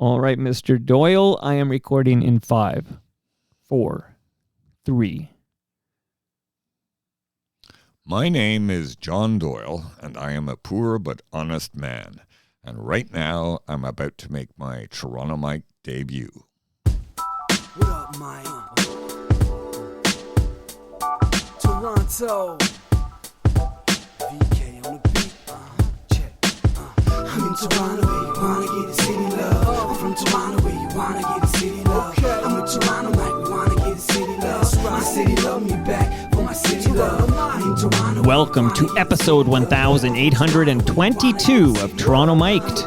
All right, Mr. Doyle, I am recording in 5, 4, 3. My name is John Doyle, and I am a poor but honest man. And right now, I'm about to make my Toronto Mike debut. What up, Mike? Toronto. VK on the beat. Check. I'm in Toronto where you wanna get a city love. I'm from Toronto where you wanna get a city love. I'm in Toronto Mike, we wanna get a city love. My city love me back for my city love. I'm in Toronto. Welcome to episode 1822 of Toronto Mic'd,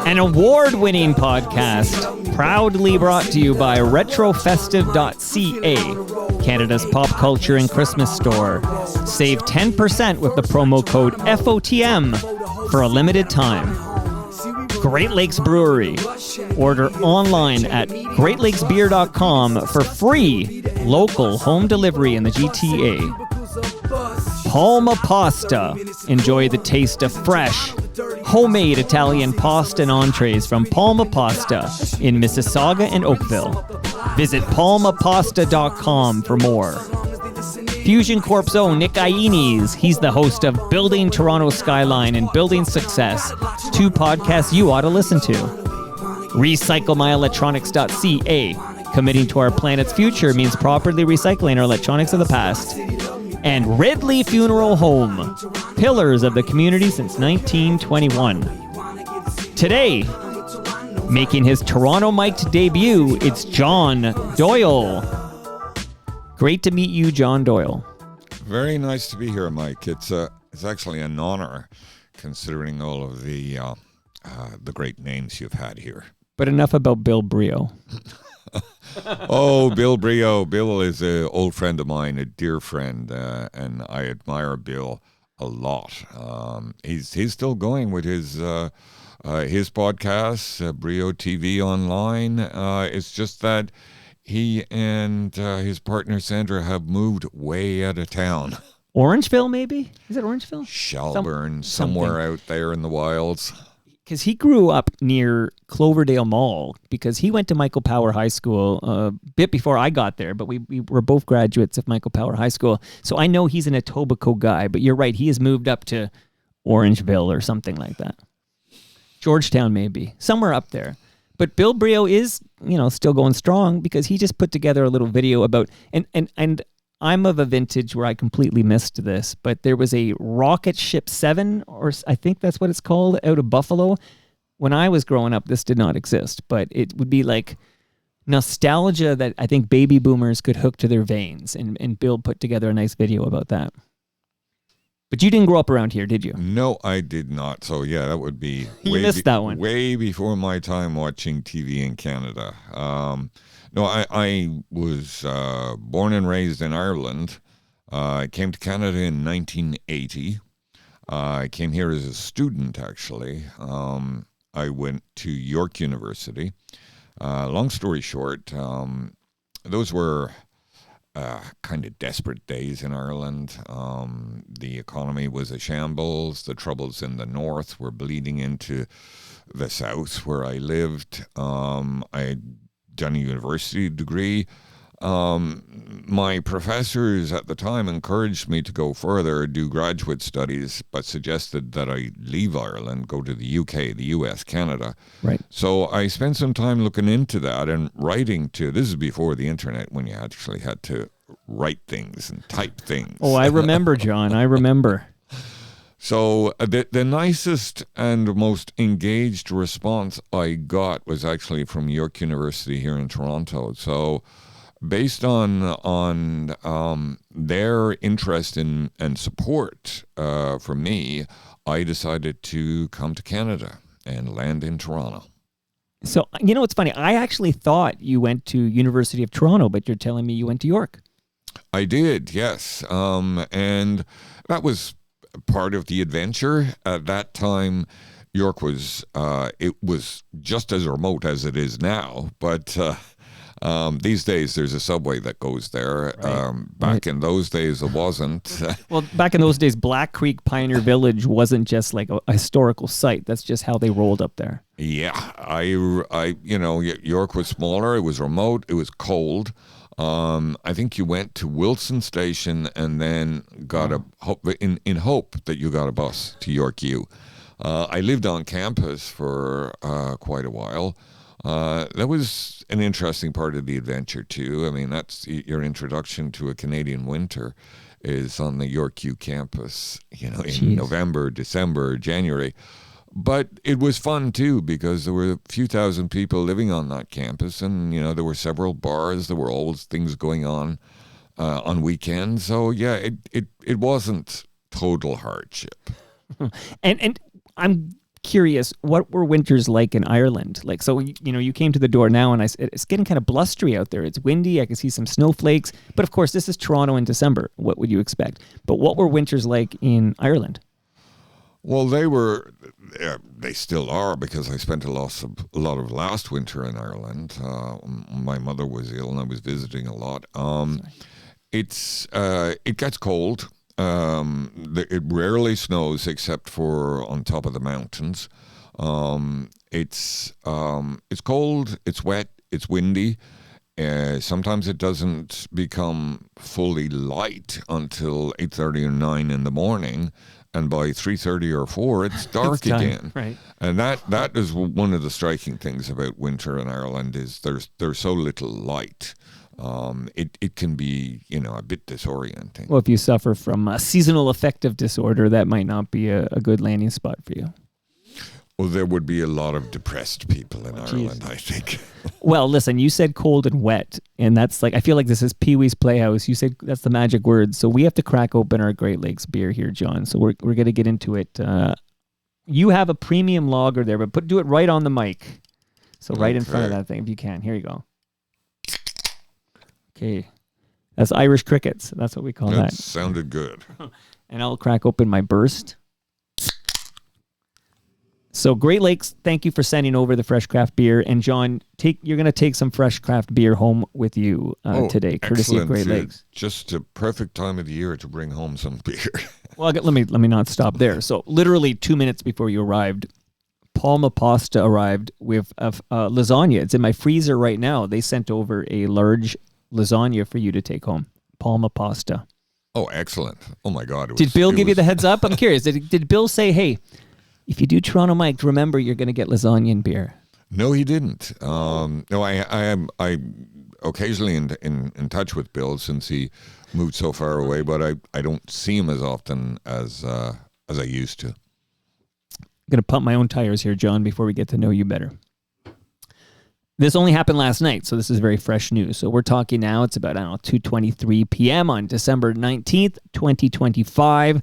an award-winning podcast proudly brought to you by retrofestive.ca, Canada's pop culture and Christmas store. Save 10% with the promo code FOTM for a limited time. Great Lakes Brewery. Order online at greatlakesbeer.com for free local home delivery in the GTA. Palma Pasta. Enjoy the taste of fresh, homemade Italian pasta and entrees from Palma Pasta in Mississauga and Oakville. Visit palmapasta.com for more. Fusion Corp's own Nick Iones. He's the host of Building Toronto Skyline and Building Success, 2 podcasts you ought to listen to. RecycleMyElectronics.ca. Committing to our planet's future means properly recycling our electronics of the past. And Ridley Funeral Home, pillars of the community since 1921. Today, making his Toronto Mic'd debut, it's John Doyle. Great to meet you, John Doyle. Very nice to be here, Mike. It's actually an honor, considering all of the great names you've had here. But enough about Bill Brio. Oh, Bill Brio. Bill is an old friend of mine, a dear friend, and I admire Bill a lot. He's still going with his podcast, Brio TV Online. It's just that he and his partner Sandra have moved way out of town. Orangeville, maybe? Is it Orangeville? Shelburne, somewhere out there in the wilds. Because he grew up near Cloverdale Mall, because he went to Michael Power High School a bit before I got there, but we were both graduates of Michael Power High School. So I know he's an Etobicoke guy, but you're right, he has moved up to Orangeville or something like that. Georgetown, maybe. Somewhere up there. But Bill Brio is, still going strong, because he just put together a little video about, and I'm of a vintage where I completely missed this, but there was a Rocket Ship 7, or I think that's what it's called, out of Buffalo. When I was growing up, this did not exist, but it would be like nostalgia that I think baby boomers could hook to their veins, and Bill put together a nice video about that. But you didn't grow up around here, did you? No, I did not. So yeah, that would be missed that one. Way before my time watching TV in Canada. No, I was born and raised in Ireland. I came to Canada in 1980. I came here as a student, actually. I went to York University. Long story short, those were kind of desperate days in Ireland. The economy was a shambles. The troubles in the north were bleeding into the south where I lived. I done a university degree. My professors at the time encouraged me to go further, do graduate studies, but suggested that I leave Ireland, go to the UK, the US, Canada. Right. So I spent some time looking into that and writing this is before the internet, when you actually had to write things and type things. Oh, I remember, John. I remember. So the nicest and most engaged response I got was actually from York University here in Toronto. So based on their interest in and support for me, I decided to come to Canada and land in Toronto. So, it's funny. I actually thought you went to University of Toronto, but you're telling me you went to York. I did, yes. And that was part of the adventure. At that time, York was, it was just as remote as it is now, but These days, there's a subway that goes there. Back in those days, it wasn't. Well, back in those days, Black Creek Pioneer Village wasn't just like a historical site. That's just how they rolled up there. Yeah, York was smaller. It was remote. It was cold. I think you went to Wilson Station and then got in hope that you got a bus to York U. I lived on campus for quite a while. That was an interesting part of the adventure too. I mean, that's your introduction to a Canadian winter is on the York U campus, in November, December, January. But it was fun too because there were a few thousand people living on that campus, and there were several bars. There were always things going on weekends. So yeah, it wasn't total hardship. And I'm curious, what were winters like in Ireland? Like, so you came to the door now, and it's getting kind of blustery out there. It's windy. I can see some snowflakes. But of course, this is Toronto in December. What would you expect? But what were winters like in Ireland? Well, they still are, because I spent a lot of last winter in Ireland. My mother was ill and I was visiting a lot. It gets cold. It rarely snows except for on top of the mountains. It's cold, it's wet, it's windy. Sometimes it doesn't become fully light until 8:30 or 9 in the morning. And by 3:30 or 4, it's dark again. Right. And that is one of the striking things about winter in Ireland is there's so little light. It can be, a bit disorienting. Well, if you suffer from a seasonal affective disorder, that might not be a good landing spot for you. Well, there would be a lot of depressed people in Ireland, I think. Well, listen, you said cold and wet, and that's like, I feel like this is Pee-wee's Playhouse. You said that's the magic word. So we have to crack open our Great Lakes beer here, John. So we're going to get into it. You have a premium lager there, but do it right on the mic. So right in front of that thing, if you can. Here you go. Okay. That's Irish crickets. That's what we call that. That sounded good. And I'll crack open my burst. So Great Lakes, thank you for sending over the fresh craft beer. And John, you're going to take some fresh craft beer home with you today, courtesy of Great Lakes. Just a perfect time of the year to bring home some beer. Well, let me not stop there. So literally 2 minutes before you arrived, Palma Pasta arrived with lasagna. It's in my freezer right now. They sent over a large lasagna for you to take home. Palma Pasta. Oh, excellent. Oh, my God. Did Bill give you the heads up? I'm curious. Did Bill say, hey, if you do Toronto Mike, remember you're going to get lasagna and beer? No, he didn't. No, I occasionally in touch with Bill since he moved so far away, but I don't see him as often as I used to. I'm going to pump my own tires here, John, before we get to know you better. This only happened last night, so this is very fresh news. So we're talking now, it's about, 2:23 p.m. on December 19th, 2025.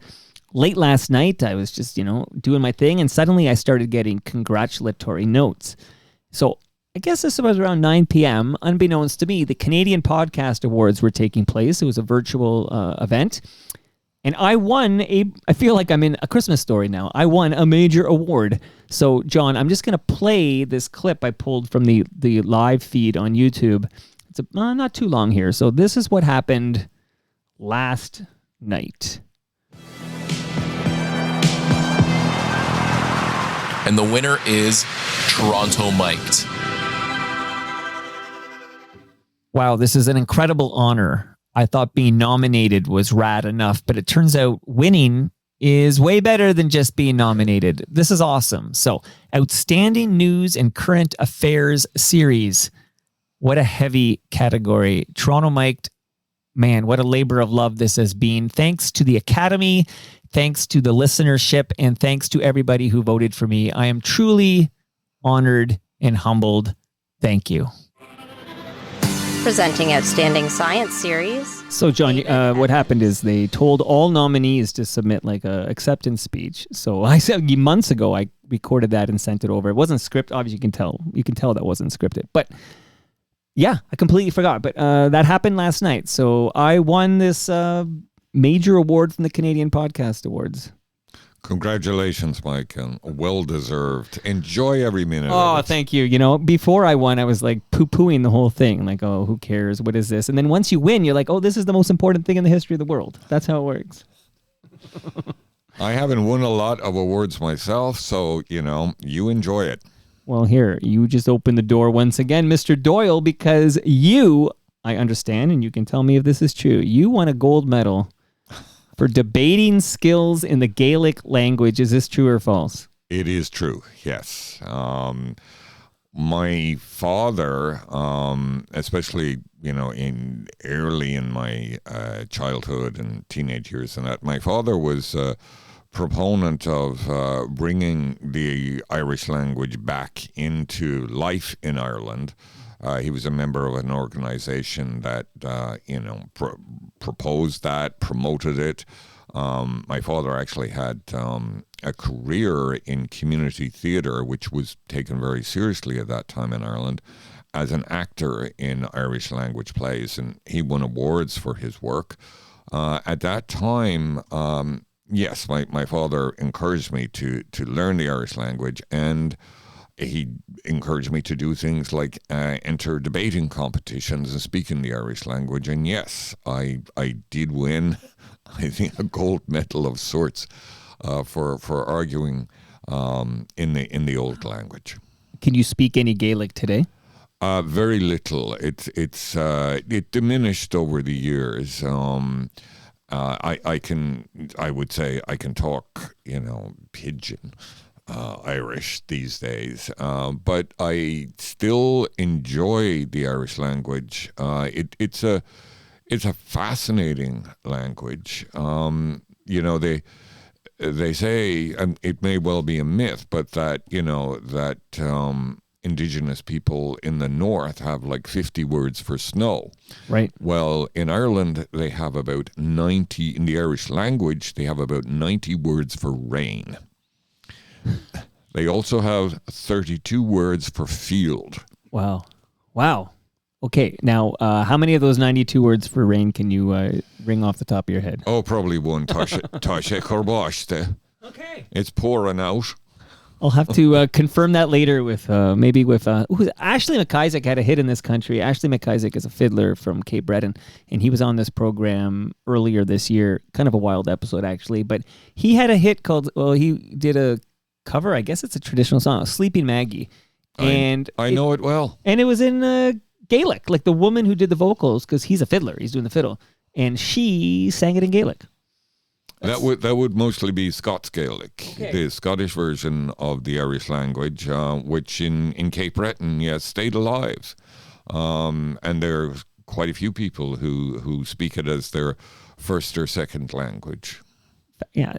Late last night, I was just, doing my thing, and suddenly I started getting congratulatory notes. So I guess this was around 9 p.m. Unbeknownst to me, the Canadian Podcast Awards were taking place. It was a virtual event. And I won I feel like I'm in A Christmas Story now. I won a major award. So, John, I'm just going to play this clip I pulled from the live feed on YouTube. It's not too long here. So this is what happened last night. And the winner is Toronto Mic'd. Wow, this is an incredible honor. I thought being nominated was rad enough, but it turns out winning is way better than just being nominated. This is awesome. So, Outstanding News and Current Affairs Series. What a heavy category. Toronto Mic'd, man, what a labor of love this has been. Thanks to the Academy, thanks to the listenership, and thanks to everybody who voted for me. I am truly honored and humbled. Thank you. Presenting Outstanding Science Series. So, John, what happened is they told all nominees to submit like a acceptance speech. So I said months ago, I recorded that and sent it over. It wasn't scripted. Obviously, you can tell that wasn't scripted. But yeah, I completely forgot. But that happened last night. So I won this major award from the Canadian Podcast Awards. Congratulations, Mike, and well deserved. Enjoy every minute. Oh, of it. thank you. You know, before I won, I was like poo-pooing the whole thing. Like, oh, who cares? What is this? And then once you win, you're like, oh, this is the most important thing in the history of the world. That's how it works. I haven't won a lot of awards myself, so, you enjoy it. Well, here, you just opened the door once again, Mr. Doyle, because I understand, and you can tell me if this is true, you won a gold medal for debating skills in the Gaelic language. Is this true or false? It is true, yes. My father, especially, early in my childhood and teenage years and that, my father was a proponent of bringing the Irish language back into life in Ireland. He was a member of an organization that, proposed that, promoted it. My father actually had a career in community theatre, which was taken very seriously at that time in Ireland, as an actor in Irish language plays, and he won awards for his work. At that time, yes, my father encouraged me to learn the Irish language, and he encouraged me to do things like enter debating competitions and speak in the Irish language. And yes, I did win, I think, a gold medal of sorts for arguing in the old language. Can you speak any Gaelic today? Very little. It diminished over the years. I would say I can talk, pidgin. Irish these days, but I still enjoy the Irish language. It's a fascinating language. They say, it may well be a myth, but that Indigenous people in the north have like 50 words for snow. Right. Well, in Ireland, they have about 90, in the Irish language, they have about 90 words for rain. They also have 32 words for field. Wow. Okay, now, how many of those 92 words for rain can you ring off the top of your head? Oh, probably one. Tashe Korboshte. Okay. It's pouring out. I'll have to confirm that later with Ashley McIsaac had a hit in this country. Ashley McIsaac is a fiddler from Cape Breton, and he was on this program earlier this year. Kind of a wild episode, actually. But he had a hit he did a cover. I guess it's a traditional song, Sleeping Maggie. And I know it well. And it was in Gaelic, like the woman who did the vocals, because he's a fiddler. He's doing the fiddle. And she sang it in Gaelic. That would mostly be Scots Gaelic, Okay. the Scottish version of the Irish language, which in Cape Breton, yes, stayed alive. And there are quite a few people who speak it as their first or second language. Yeah,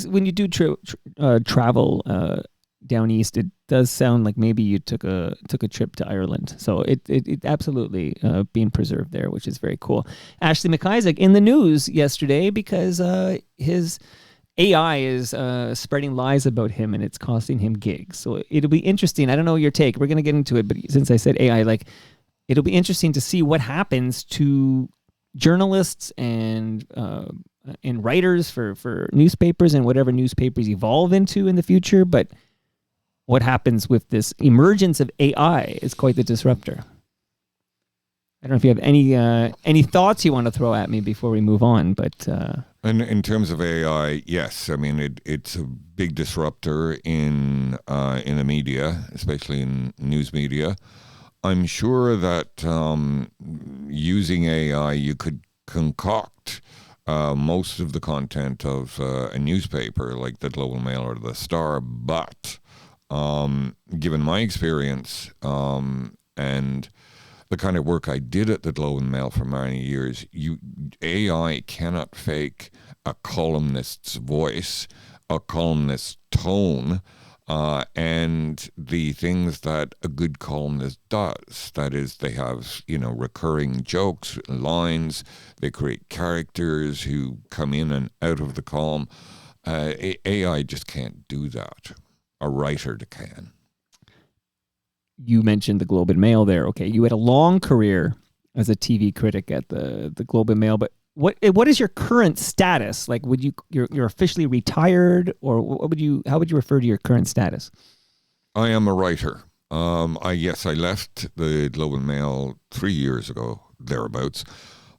when you do travel down east, it does sound like maybe you took a trip to Ireland. So it absolutely being preserved there, which is very cool. Ashley McIsaac in the news yesterday because his AI is spreading lies about him and it's costing him gigs. So it'll be interesting. I don't know your take. We're going to get into it, but since I said AI, it'll be interesting to see what happens to journalists and writers for newspapers and whatever newspapers evolve into in the future. But what happens with this emergence of AI is quite the disruptor. I don't know if you have any thoughts you want to throw at me before we move on, but in terms of AI, yes, I mean it's a big disruptor in the media, especially in news media. I'm sure that using AI, you could concoct most of the content of a newspaper like the Globe and Mail or the Star, but given my experience and the kind of work I did at the Globe and Mail for many years, AI cannot fake a columnist's voice, a columnist's tone, and the things that a good columnist does. That is, they have, recurring jokes, lines, they create characters who come in and out of the column. AI just can't do that. A writer can. You mentioned the Globe and Mail there. Okay, you had a long career as a TV critic at the Globe and Mail, but what is your current status? Like, you're officially retired, or how would you refer to your current status? I am a writer. I left the Globe and Mail 3 years ago, thereabouts.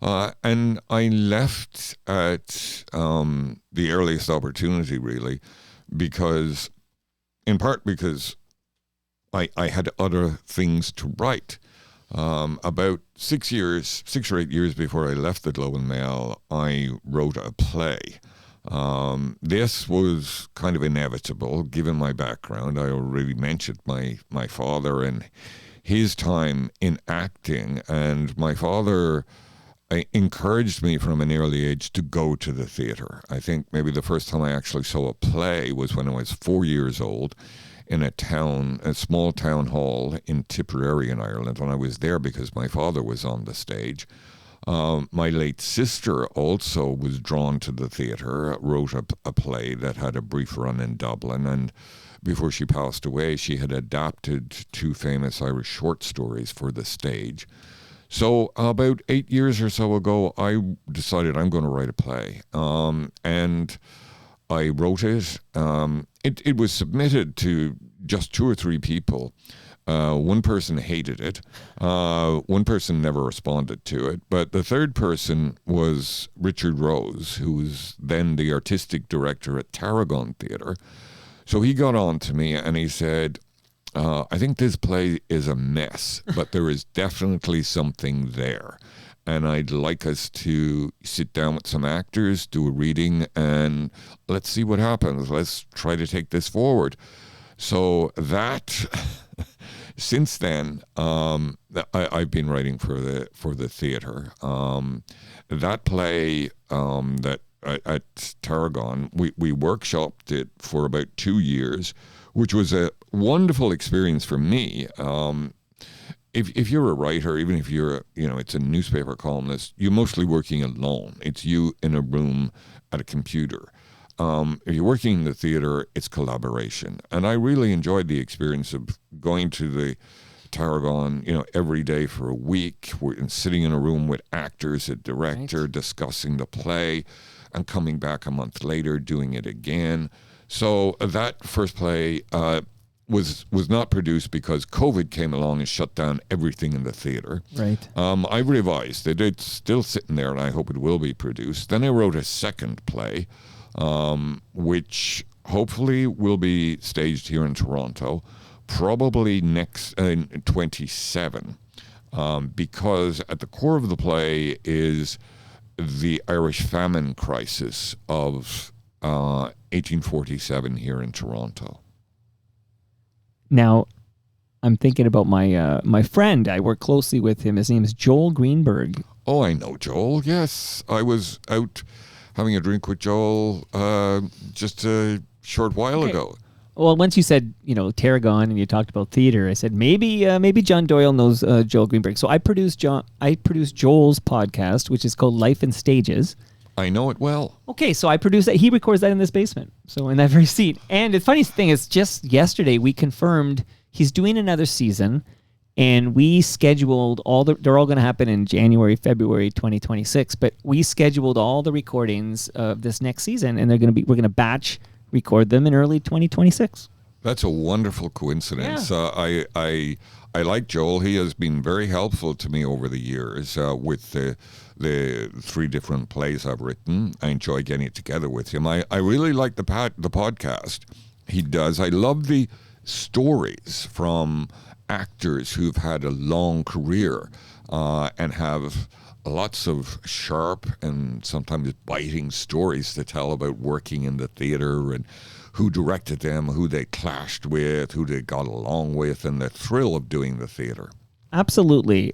And I left at the earliest opportunity, really, in part because I had other things to write. About 6 or 8 years before I left the Globe and Mail, I wrote a play. This was kind of inevitable, given my background. I already mentioned my father and his time in acting, and my father encouraged me from an early age to go to the theatre. I think maybe the first time I actually saw a play was when I was 4 years old in a small town hall in Tipperary in Ireland, and I was there because my father was on the stage. My late sister also was drawn to the theatre, wrote a play that had a brief run in Dublin, and before she passed away, she had adapted 2 famous Irish short stories for the stage. So about 8 years or so ago, I decided I'm going to write a play, and I wrote it. It was submitted to just 2 or 3 people. One person hated it. One person never responded to it. But the third person was Richard Rose, who was then the artistic director at Tarragon Theatre. So he got on to me and he said, I think this play is a mess, but there is definitely something there. And I'd like us to sit down with some actors, do a reading, and let's see what happens. Let's try to take this forward. So that, since then, I've been writing for the theatre. That play at Tarragon, we workshopped it for about 2 years, which was a wonderful experience for me. If you're a writer, even if it's a newspaper columnist, you're mostly working alone. It's you in a room at a computer. If you're working in the theatre, it's collaboration. And I really enjoyed the experience of going to the Tarragon, every day for a week, and sitting in a room with actors, a director, right, discussing the play, and coming back a month later, doing it again. So that first play was not produced because COVID came along and shut down everything in the theatre. Right. I revised it. It's still sitting there, and I hope it will be produced. Then I wrote a second play, which hopefully will be staged here in Toronto, probably next 27, because at the core of the play is the Irish famine crisis of 1847 here in Toronto. Now, I'm thinking about my friend. I work closely with him. His name is Joel Greenberg. Oh, I know Joel. Yes, I was out having a drink with Joel just a short while ago. Well, once you said, Tarragon, and you talked about theater, I said maybe John Doyle knows Joel Greenberg. So I produced Joel's podcast, which is called Life in Stages. I know it well. Okay, so I produced that. He records that in this basement, so in that very seat. And the funny thing is, just yesterday we confirmed he's doing another season, and we scheduled they're all going to happen in January, February 2026. But we scheduled all the recordings of this next season, and we're going to batch record them in early 2026. That's a wonderful coincidence. Yeah. I like Joel. He has been very helpful to me over the years with the 3 different plays I've written. I enjoy getting it together with him. I really like the podcast he does. I love the stories from actors who've had a long career and have lots of sharp and sometimes biting stories to tell about working in the theatre and who directed them, who they clashed with, who they got along with, and the thrill of doing the theatre. Absolutely.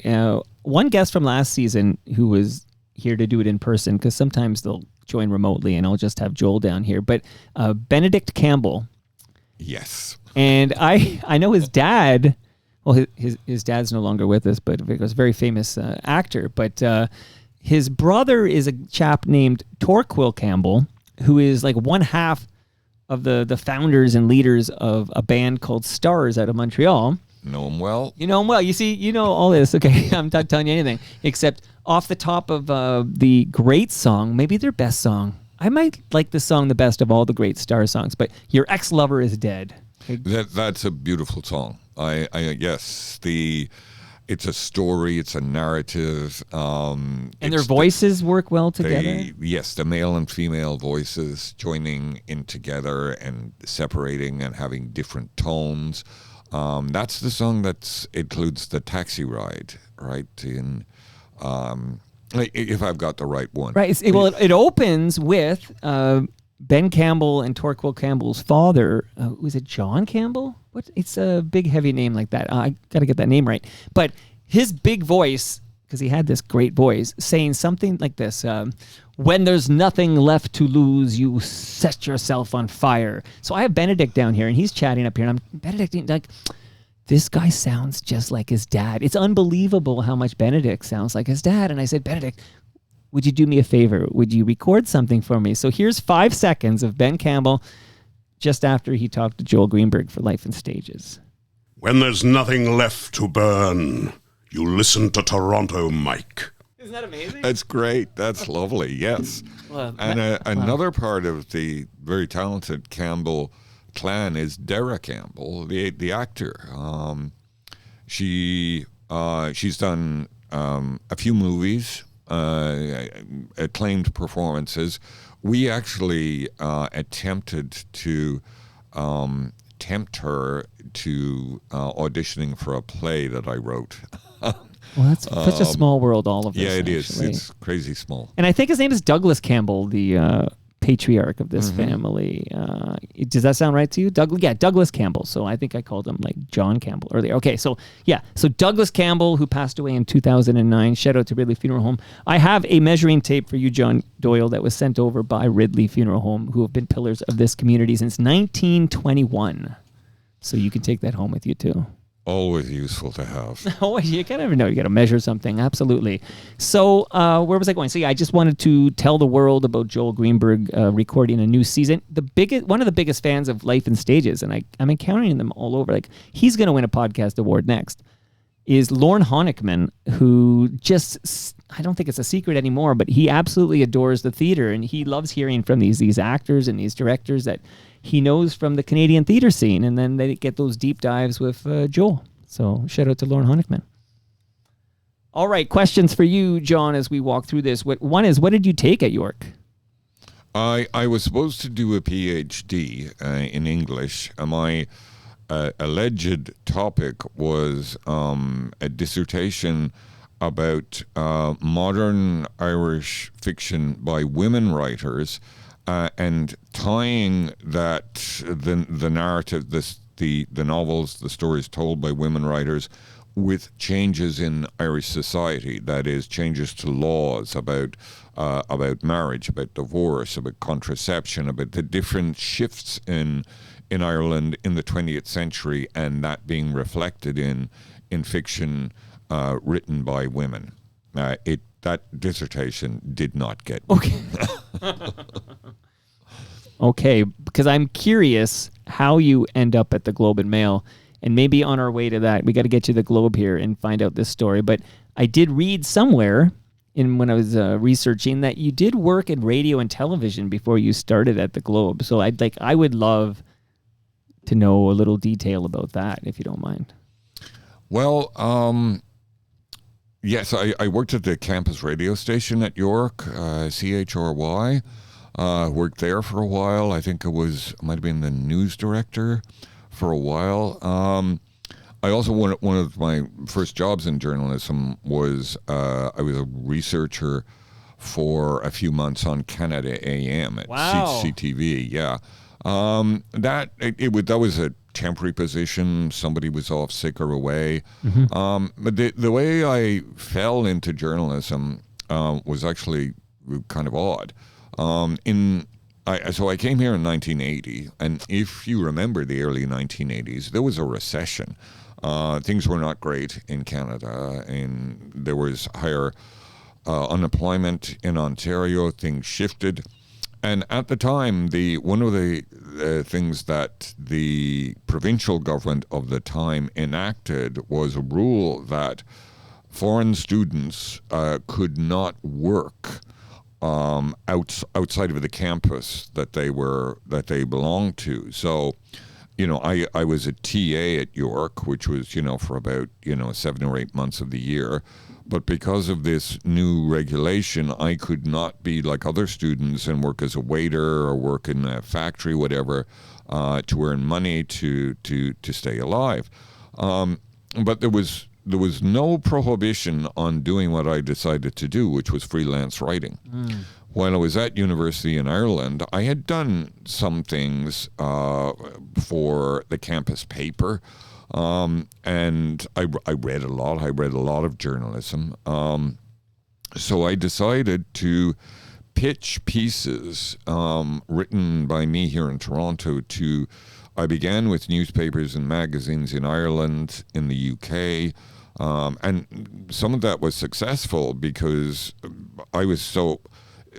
One guest from last season who was here to do it in person, because sometimes they'll join remotely and I'll just have Joel down here, but Benedict Campbell. Yes. And I know his dad. Well, his dad's no longer with us, but he was a very famous actor. But his brother is a chap named Torquil Campbell, who is like one half of the founders and leaders of a band called Stars out of Montreal. know him well. You know him well. You see, you know all this. Okay, I'm not telling you anything except off the top of the great song, maybe their best song. I might like the song the best of all the great Star songs, but Your Ex-Lover Is Dead. That's a beautiful song. Yes, it's a story, it's a narrative. And their voices work well together? Yes, the male and female voices joining in together and separating and having different tones. That's the song that includes the taxi ride, right? If I've got the right one. Right. It opens with Ben Campbell and Torquil Campbell's father. Was it John Campbell? It's a big, heavy name like that. I got to get that name right. But his big voice, because he had this great voice, saying something like this, when there's nothing left to lose, you set yourself on fire. So I have Benedict down here, and he's chatting up here, and I'm Benedict, like, this guy sounds just like his dad. It's unbelievable how much Benedict sounds like his dad. And I said, Benedict, would you do me a favor? Would you record something for me? So here's 5 seconds of Ben Campbell just after he talked to Joel Greenberg for Life in Stages. When there's nothing left to burn, you listen to Toronto Mike. Isn't that amazing? That's great. That's lovely. Yes. Well, another part of the very talented Campbell clan is Dara Campbell, the actor. She's done a few movies, acclaimed performances. We actually attempted to tempt her to auditioning for a play that I wrote. Well, that's such a small world, all of this. Yeah, it is. Actually. It's crazy small. And I think his name is Douglas Campbell, the patriarch of this family. Does that sound right to you? Douglas Campbell. So I think I called him like John Campbell earlier. Okay, so Douglas Campbell, who passed away in 2009. Shout out to Ridley Funeral Home. I have a measuring tape for you, John Doyle, that was sent over by Ridley Funeral Home, who have been pillars of this community since 1921. So you can take that home with you too. Always useful to have. Oh, you kind of know. You got to measure something. Absolutely. So where was I going? So I just wanted to tell the world about Joel Greenberg recording a new season. One of the biggest fans of Life in Stages, and I'm encountering them all over. Like, he's going to win a podcast award next. Is Lorne Honickman, who just, I don't think it's a secret anymore, but he absolutely adores the theater, and he loves hearing from these actors and these directors that he knows from the Canadian theater scene, and then they get those deep dives with Joel. So shout out to Lorne Honickman. All right, questions for you, John, as we walk through this. One is, what did you take at York? I was supposed to do a PhD in English. My alleged topic was a dissertation about modern Irish fiction by women writers, and tying that the narrative, the novels, the stories told by women writers, with changes in Irish society. That is, changes to laws about marriage, about divorce, about contraception, about the different shifts in Ireland in the 20th century, and that being reflected in fiction written by women. That dissertation did not get me. Okay. Okay, because I'm curious how you end up at the Globe and Mail, and maybe on our way to that, we got to get you the Globe here and find out this story. But I did read somewhere when I was researching that you did work in radio and television before you started at the Globe. So I would love to know a little detail about that, if you don't mind. Well, yes, I worked at the campus radio station at York, CHRY. Worked there for a while. I think might have been the news director for a while. I also, one of my first jobs in journalism was I was a researcher for a few months on Canada AM at CTV. Yeah, that was a temporary position. Somebody was off sick or away. But the way I fell into journalism was actually kind of odd. So I came here in 1980, and if you remember the early 1980s, there was a recession. Things were not great in Canada, and there was higher unemployment in Ontario. Things shifted, And at the time, one of the things that the provincial government of the time enacted was a rule that foreign students could not work outside of the campus that they belonged to. So, I was a TA at York, which was for about 7 or 8 months of the year. But because of this new regulation, I could not be like other students and work as a waiter or work in a factory, whatever, to earn money to stay alive. But there was no prohibition on doing what I decided to do, which was freelance writing. While I was at university in Ireland, I had done some things for the campus paper. And I read a lot. I read a lot of journalism. So I decided to pitch pieces written by me here in Toronto I began with newspapers and magazines in Ireland, in the UK, and some of that was successful because I was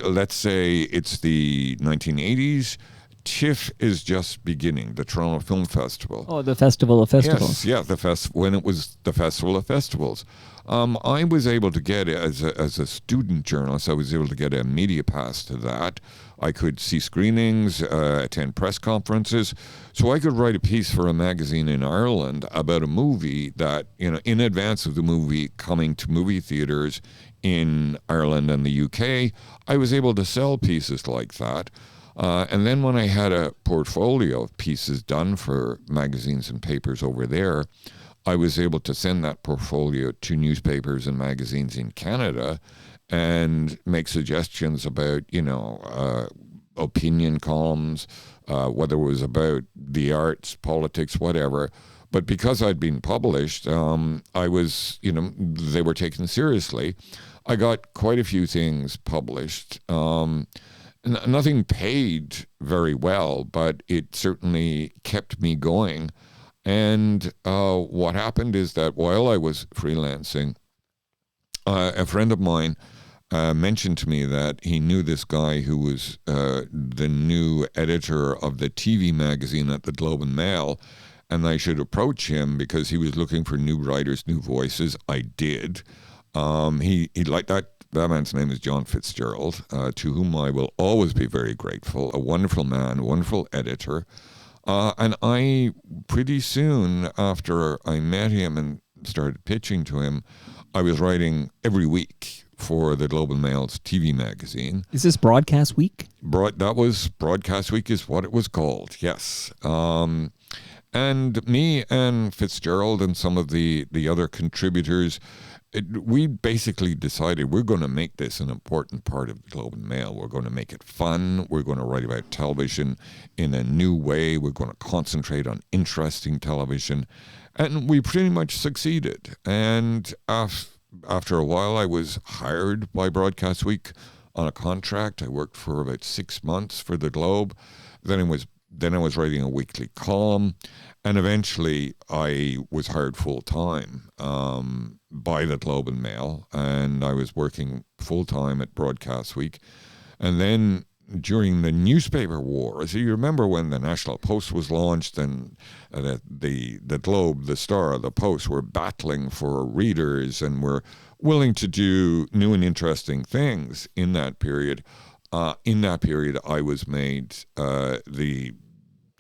let's say it's the 1980s, TIFF is just beginning, the Toronto Film Festival. Oh, the Festival of Festivals. Yes, yeah, when it was the Festival of Festivals. I was able to get, as a student journalist, I was able to get a media pass to that. I could see screenings, attend press conferences. So I could write a piece for a magazine in Ireland about a movie that, in advance of the movie coming to movie theaters in Ireland and the UK, I was able to sell pieces like that. And then when I had a portfolio of pieces done for magazines and papers over there, I was able to send that portfolio to newspapers and magazines in Canada and make suggestions about, opinion columns, whether it was about the arts, politics, whatever. But because I'd been published, I was, they were taken seriously. I got quite a few things published. Nothing paid very well, but it certainly kept me going. And what happened is that while I was freelancing, a friend of mine mentioned to me that he knew this guy who was the new editor of the TV magazine at the Globe and Mail, and I should approach him because he was looking for new writers, new voices. I did. He liked that. That man's name is John Fitzgerald, to whom I will always be very grateful. A wonderful man, a wonderful editor. And I, pretty soon after I met him and started pitching to him, I was writing every week for the Globe and Mail's TV magazine. Is this Broadcast Week? That was Broadcast Week is what it was called, yes. And me and Fitzgerald and some of the other contributors, we basically decided we're going to make this an important part of the Globe and Mail. We're going to make it fun. We're going to write about television in a new way. We're going to concentrate on interesting television. And we pretty much succeeded. And after a while, I was hired by Broadcast Week on a contract. I worked for about 6 months for the Globe. Then I was writing a weekly column. And eventually, I was hired full-time by the Globe and Mail, and I was working full-time at Broadcast Week. And then during the newspaper wars, you remember when the National Post was launched and the Globe, the Star, the Post were battling for readers and were willing to do new and interesting things in that period. I was made the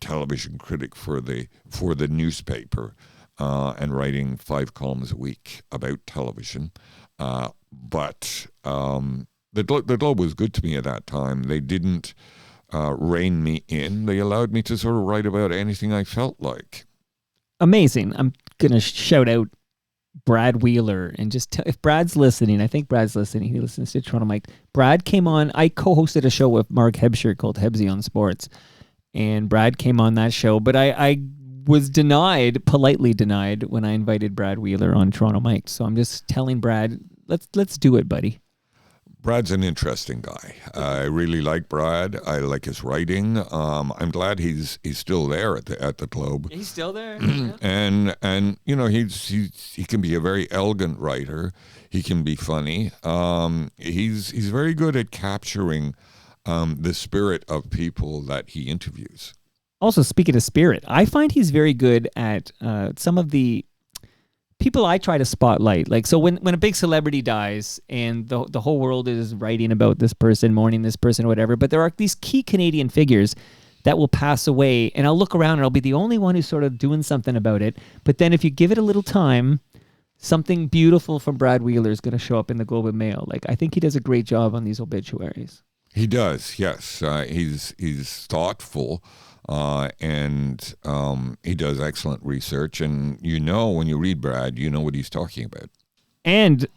television critic for the newspaper and writing 5 columns a week about television. But the Globe was good to me at that time. They didn't rein me in. They allowed me to sort of write about anything I felt like. Amazing. I'm going to shout out Brad Wheeler and just if Brad's listening, I think Brad's listening. He listens to Toronto Mike. Brad came on. I co-hosted a show with Mark Hebscher called Hebsy on Sports. And Brad came on that show, but I was politely denied when I invited Brad Wheeler on Toronto Mike. So I'm just telling Brad, let's do it, buddy. Brad's an interesting guy. I really like Brad. I like his writing. I'm glad he's still there at the Globe. He's still there, and he can be a very elegant writer. He can be funny. He's very good at capturing the spirit of people that he interviews. Also, speaking of spirit, I find he's very good at some of the people I try to spotlight. Like, so when a big celebrity dies and the whole world is writing about this person, mourning this person, or whatever, but there are these key Canadian figures that will pass away, and I'll look around and I'll be the only one who's sort of doing something about it. But then if you give it a little time, something beautiful from Brad Wheeler is going to show up in the Globe and Mail. Like, I think he does a great job on these obituaries. He does, yes. He's thoughtful, and he does excellent research. And when you read Brad, you know what he's talking about. And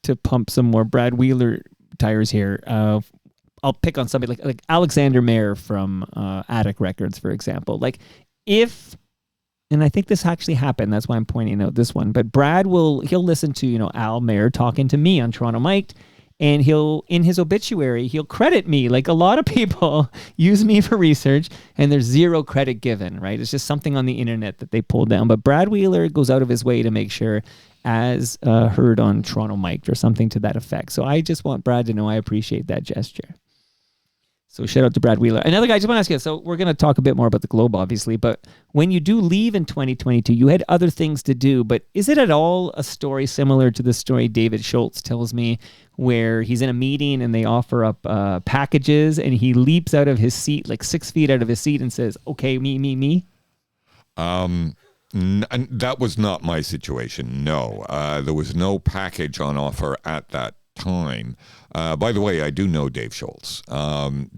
to pump some more Brad Wheeler tires here, I'll pick on somebody like Alexander Mayer from Attic Records, for example. Like, and I think this actually happened, that's why I'm pointing out this one, but he'll listen to, Al Mayer talking to me on Toronto Mike, and in his obituary, he'll credit me. Like, a lot of people use me for research, and there's zero credit given, right? It's just something on the internet that they pulled down. But Brad Wheeler goes out of his way to make sure, as heard on Toronto Mike, or something to that effect. So I just want Brad to know I appreciate that gesture. So shout out to Brad Wheeler. Another guy, I just want to ask you, so we're going to talk a bit more about the Globe, obviously, but when you do leave in 2022, you had other things to do, but is it at all a story similar to the story David Schultz tells me, where he's in a meeting and they offer up packages and he leaps out of his seat, like 6 feet out of his seat, and says, okay, me? That was not my situation, no. There was no package on offer at that time. By the way, I do know Dave Schultz.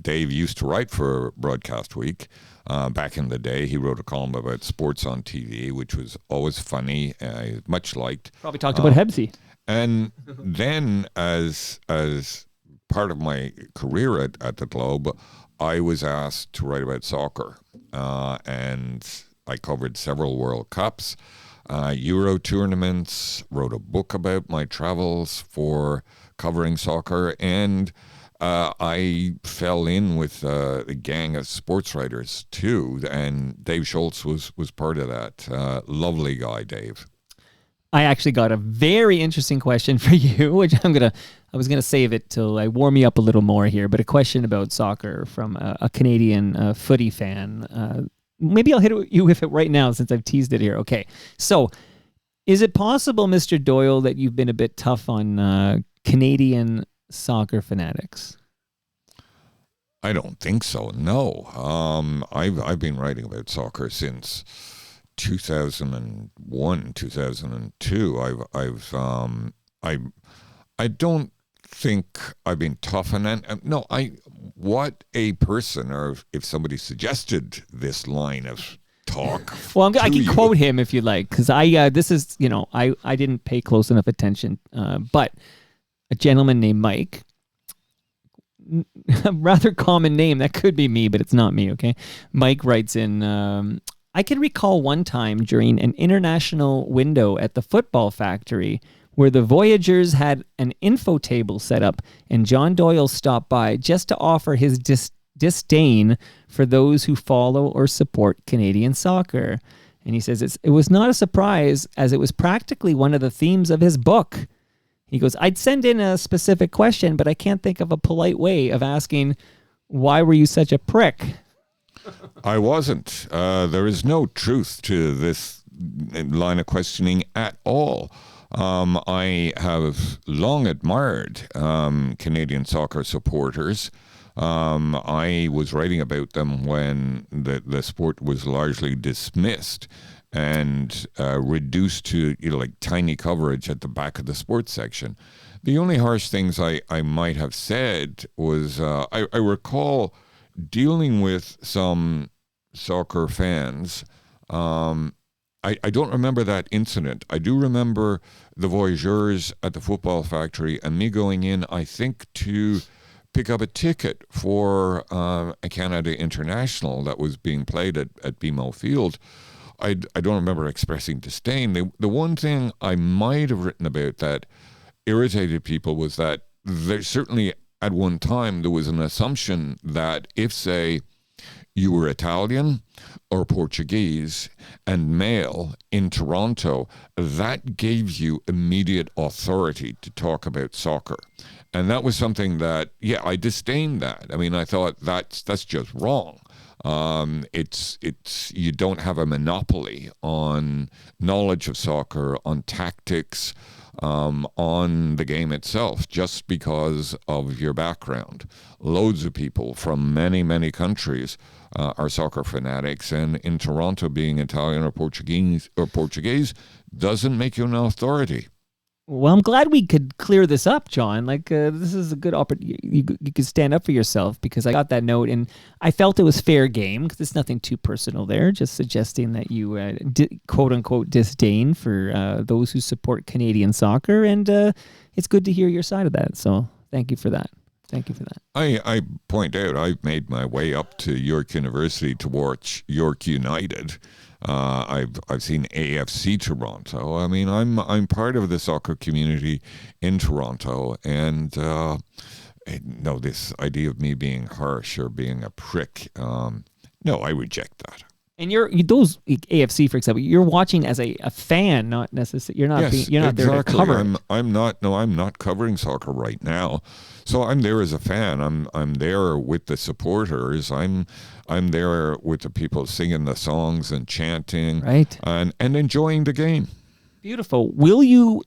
Dave used to write for Broadcast Week back in the day. He wrote a column about sports on TV, which was always funny, much liked. Probably talked about Hebsy. And then as part of my career at the Globe, I was asked to write about soccer. And I covered several World Cups, Euro tournaments, wrote a book about my travels for covering soccer, and I fell in with a gang of sports writers too, and Dave Schultz was part of that. Lovely guy, Dave. I actually got a very interesting question for you, which I was gonna save it till I warm you up a little more here, but a question about soccer from a Canadian footy fan. Maybe I'll hit you with it right now since I've teased it here. Okay, so is it possible, Mr. Doyle, that you've been a bit tough on Canadian soccer fanatics? I don't think so. No, I've been writing about soccer since 2001, 2002. I don't think I've been tough on that. No, what a person, or if somebody suggested this line of talk. Well, I can quote him if you like, because this is, I didn't pay close enough attention, but a gentleman named Mike, a rather common name, that could be me, but it's not me, okay? Mike writes in, I can recall one time during an international window at the Football Factory where the Voyagers had an info table set up and John Doyle stopped by just to offer his disdain for those who follow or support Canadian soccer. And he says it was not a surprise, as it was practically one of the themes of his book. He goes, I'd send in a specific question, but I can't think of a polite way of asking, why were you such a prick? I wasn't. There is no truth to this line of questioning at all. I have long admired Canadian soccer supporters. I was writing about them when the sport was largely dismissed and reduced to like tiny coverage at the back of the sports section. The only harsh things I might have said was I recall dealing with some soccer fans. I don't remember that incident. I do remember the Voyageurs at the Football Factory and me going in, I think, to pick up a ticket for a Canada International that was being played at BMO Field. I don't remember expressing disdain. The one thing I might have written about that irritated people was that there certainly at one time there was an assumption that if, say, you were Italian or Portuguese and male in Toronto, that gave you immediate authority to talk about soccer. And that was something that, I disdained that. I mean, I thought that's just wrong. It's you don't have a monopoly on knowledge of soccer, on tactics, on the game itself, just because of your background. Loads of people from many, many countries are soccer fanatics, and in Toronto, being Italian or Portuguese doesn't make you an authority. Well, I'm glad we could clear this up, John. Like, this is a good opportunity. You could stand up for yourself, because I got that note and I felt it was fair game, because there's nothing too personal there. Just suggesting that you, quote unquote, disdain for those who support Canadian soccer. And it's good to hear your side of that. So thank you for that. Thank you for that. I point out I've made my way up to York University to watch York United. I've seen AFC Toronto. I mean, I'm part of the soccer community in Toronto, and no, this idea of me being harsh or being a prick, no, I reject that. And those AFC, for example, you're watching as a fan, not necessarily. You're not there to cover. I'm not covering soccer right now. So I'm there as a fan. I'm there with the supporters. I'm there with the people singing the songs and chanting, right, and enjoying the game. Beautiful. Will you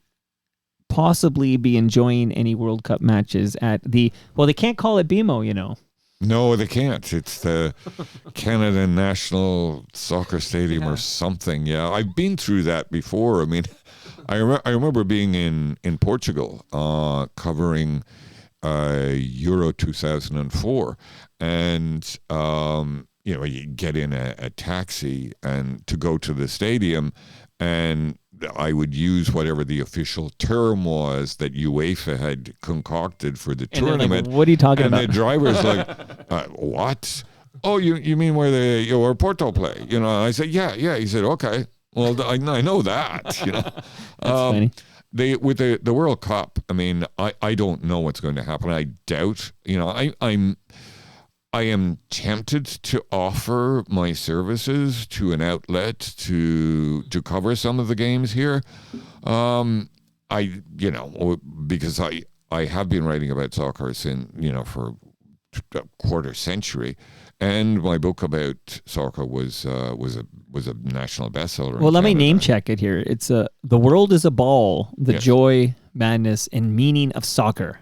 possibly be enjoying any World Cup matches at the? Well, they can't call it BMO, you know. No, they can't. It's the Canada National Soccer Stadium or something. Yeah, I've been through that before. I mean, I remember being in Portugal covering Euro 2004, and you get in a taxi and to go to the stadium, and I would use whatever the official term was that UEFA had concocted for the tournament. Like, what are you talking about? And the driver's like, what? Oh, you mean where Porto play? You know, I said, yeah. He said, okay. Well, I know that. You know, That's funny. With the World Cup, I mean, I don't know what's going to happen. I doubt. You know, I am tempted to offer my services to an outlet to cover some of the games here. Because I have been writing about soccer for a quarter century, and my book about soccer was a national bestseller. Well, let me name check it here. It's The World is a Ball: The Joy, Madness, and Meaning of Soccer.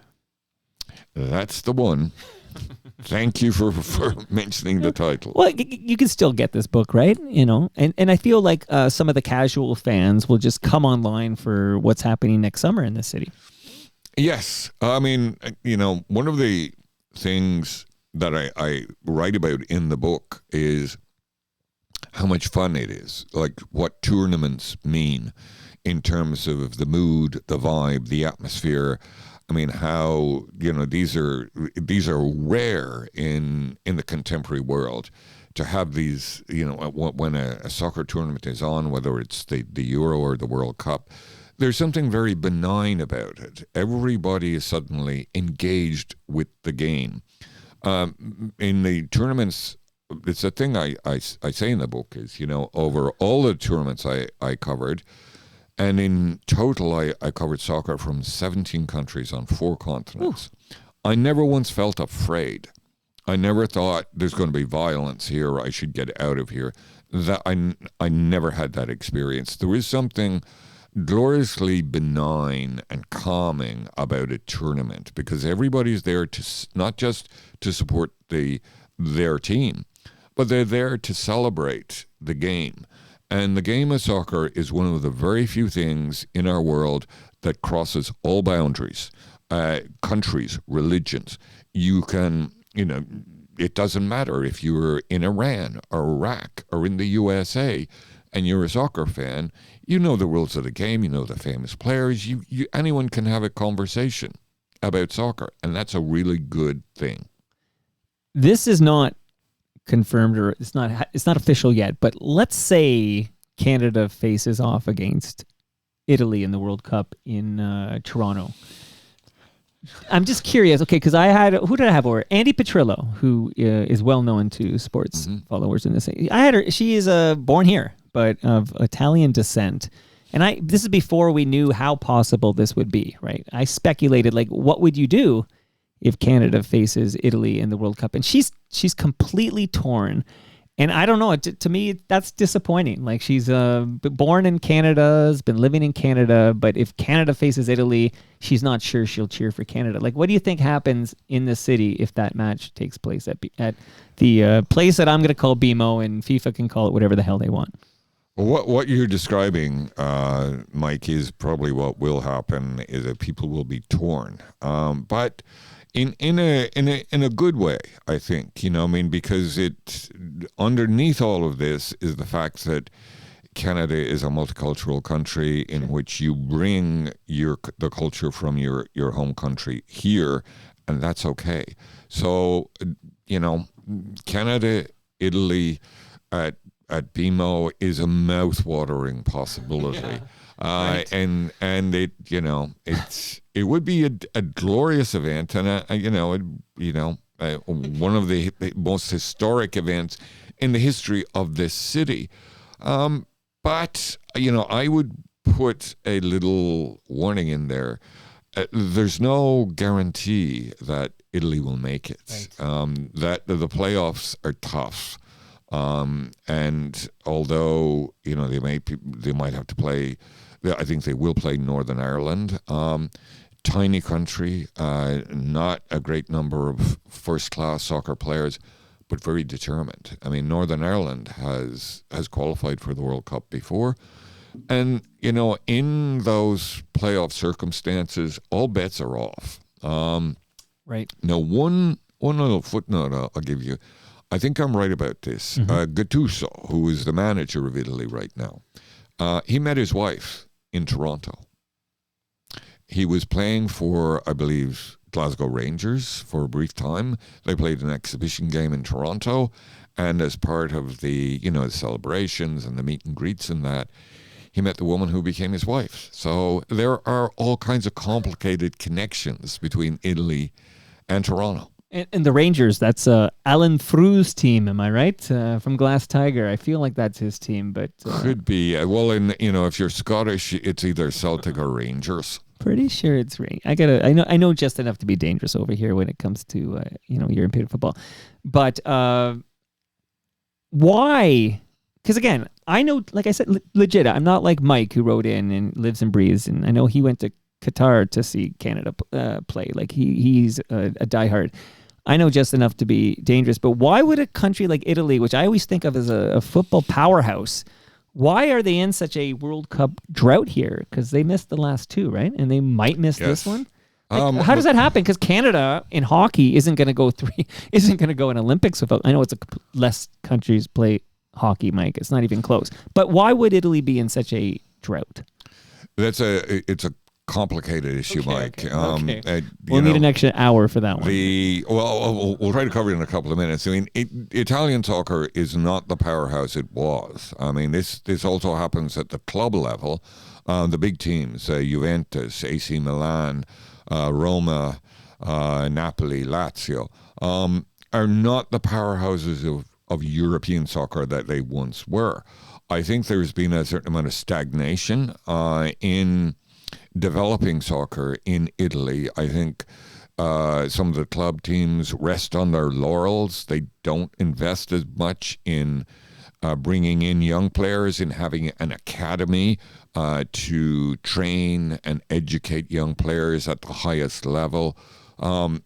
That's the one. Thank you for mentioning the title. Well, you can still get this book, right? You know, and I feel like some of the casual fans will just come online for what's happening next summer in the city. Yes. I mean, one of the things that I write about in the book is how much fun it is, like what tournaments mean in terms of the mood, the vibe, the atmosphere. I mean, how these are rare in the contemporary world to have these. When a soccer tournament is on, whether it's the Euro or the World Cup, there's something very benign about it. Everybody is suddenly engaged with the game. In the tournaments, it's a thing I say in the book is over all the tournaments I covered. And in total, I covered soccer from 17 countries on 4 continents. Ooh. I never once felt afraid. I never thought there's going to be violence here, or I should get out of here. That I never had that experience. There is something gloriously benign and calming about a tournament, because everybody's there to not just to support their team, but they're there to celebrate the game. And the game of soccer is one of the very few things in our world that crosses all boundaries, countries, religions. You can, it doesn't matter if you're in Iran or Iraq or in the USA and you're a soccer fan, you know the rules of the game, you know the famous players, anyone can have a conversation about soccer, and that's a really good thing. This is not confirmed, or it's not official yet, but let's say Canada faces off against Italy in the World Cup in Toronto. I'm just curious. Okay, because who did I have over? Andy Petrillo, who is well known to sports followers in this. I had her. She is born here, but of Italian descent. And this is before we knew how possible this would be, right? I speculated, like, what would you do if Canada faces Italy in the World Cup? And she's completely torn. And I don't know. To me, that's disappointing. Like, she's born in Canada, has been living in Canada, but if Canada faces Italy, she's not sure she'll cheer for Canada. Like, what do you think happens in the city if that match takes place at the place that I'm going to call BMO, and FIFA can call it whatever the hell they want? Well, what you're describing, Mike, is probably what will happen. Is that people will be torn, but in a good way, I think. I mean, because it underneath all of this is the fact that Canada is a multicultural country in which you bring the culture from your home country here, and that's okay. So, Canada, Italy, at BMO is a mouth-watering possibility. Right. And it it would be a glorious event, and one of the most historic events in the history of this city. But I would put a little warning in there. There's no guarantee that Italy will make it. Right. That the playoffs are tough. And although they might have to play, I think they will play Northern Ireland. Tiny country, not a great number of first-class soccer players, but very determined. I mean, Northern Ireland has qualified for the World Cup before, and in those playoff circumstances, all bets are off. Right. Now, one little footnote I'll give you. I think I'm right about this. Gattuso, who is the manager of Italy right now, he met his wife in Toronto. He was playing for, I believe, Glasgow Rangers for a brief time. They played an exhibition game in Toronto, and as part of the the celebrations and the meet and greets and that, he met the woman who became his wife. So there are all kinds of complicated connections between Italy and Toronto. And the Rangers, that's Alan Frew's team, am I right? From Glass Tiger. I feel like that's his team, but... Could be. Well, if you're Scottish, it's either Celtic or Rangers. Pretty sure it's Rangers. I know just enough to be dangerous over here when it comes to, European football. But why? Because, again, I know, like I said, legit, I'm not like Mike, who wrote in and lives and breathes, and I know he went to Qatar to see Canada play. Like, he's a diehard. I know just enough to be dangerous, but why would a country like Italy, which I always think of as a football powerhouse, why are they in such a World Cup drought here? Because they missed the last two, right? And they might miss this one. Like, how does that happen? Because Canada in hockey isn't going to go in Olympics without. I know less countries play hockey, Mike. It's not even close. But why would Italy be in such a drought? It's a complicated issue, Mike. Okay. We'll need an extra hour for that one. We'll try to cover it in a couple of minutes. I mean, Italian soccer is not the powerhouse it was. I mean, this also happens at the club level. The big teams, Juventus, AC Milan, Roma, Napoli, Lazio, are not the powerhouses of European soccer that they once were. I think there's been a certain amount of stagnation in developing soccer in Italy. I think some of the club teams rest on their laurels. They don't invest as much in bringing in young players and having an academy to train and educate young players at the highest level. I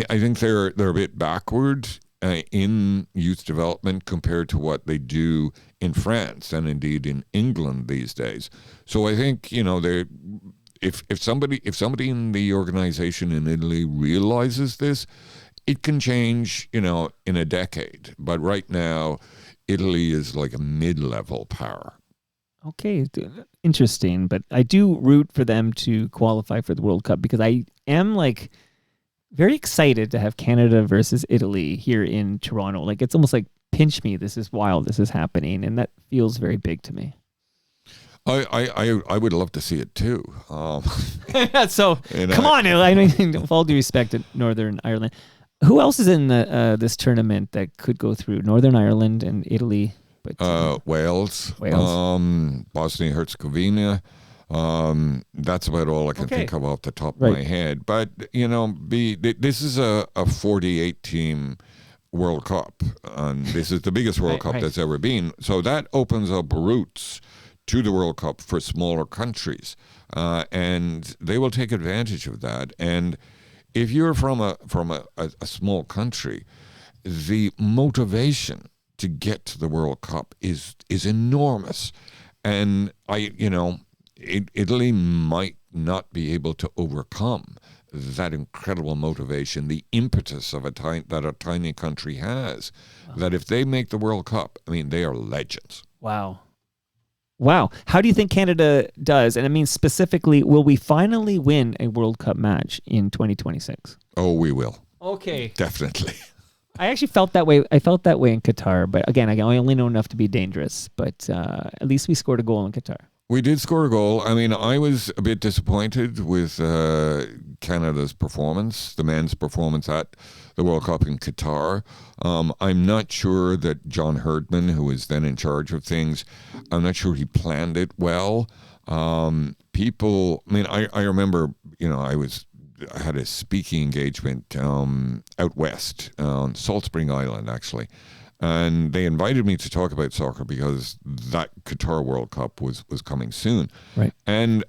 think they're a bit backward in youth development compared to what they do in France and indeed in England these days. So I think if somebody in the organization in Italy realizes this, it can change in a decade. But right now, Italy is like a mid-level power. Okay, interesting. But I do root for them to qualify for the World Cup because I am very excited to have Canada versus Italy here in Toronto. Like, it's almost like, pinch me, this is wild, this is happening, and that feels very big to me. I would love to see it too. So You know, come on, I mean, with all due respect to Northern Ireland, who else is in this tournament that could go through? Northern Ireland and Italy, but Wales, Bosnia Herzegovina. That's about all I can think of off the top of my head. But this is a 48 team World Cup, and this is the biggest World Cup that's ever been. So that opens up routes to the World Cup for smaller countries, and they will take advantage of that. And if you're from a small country, the motivation to get to the World Cup is enormous, and Italy might not be able to overcome that incredible motivation, the impetus of a tiny country has. Wow. That if they make the World Cup, I mean, they are legends. Wow. How do you think Canada does? And I mean, specifically, will we finally win a World Cup match in 2026? Oh, we will. Okay. Definitely. I actually felt that way. I felt that way in Qatar, but again, I only know enough to be dangerous. But at least we scored a goal in Qatar. We did score a goal. I mean, I was a bit disappointed with Canada's performance, the men's performance at the World Cup in Qatar. I'm not sure that John Herdman, who was then in charge of things, I'm not sure he planned it well. I remember, I had a speaking engagement out west on Salt Spring Island, actually. And they invited me to talk about soccer because that Qatar World Cup was coming soon. Right. And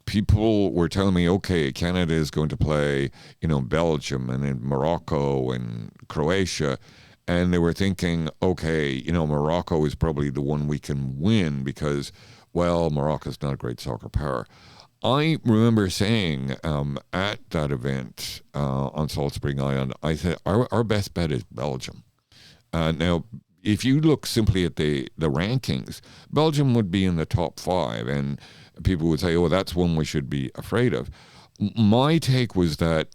people were telling me, okay, Canada is going to play, Belgium and then Morocco and Croatia. And they were thinking, okay, Morocco is probably the one we can win because, well, Morocco's not a great soccer power. I remember saying at that event on Salt Spring Island, I said, our best bet is Belgium. Now, if you look simply at the rankings, Belgium would be in the top 5, and people would say, oh, that's one we should be afraid of. My take was that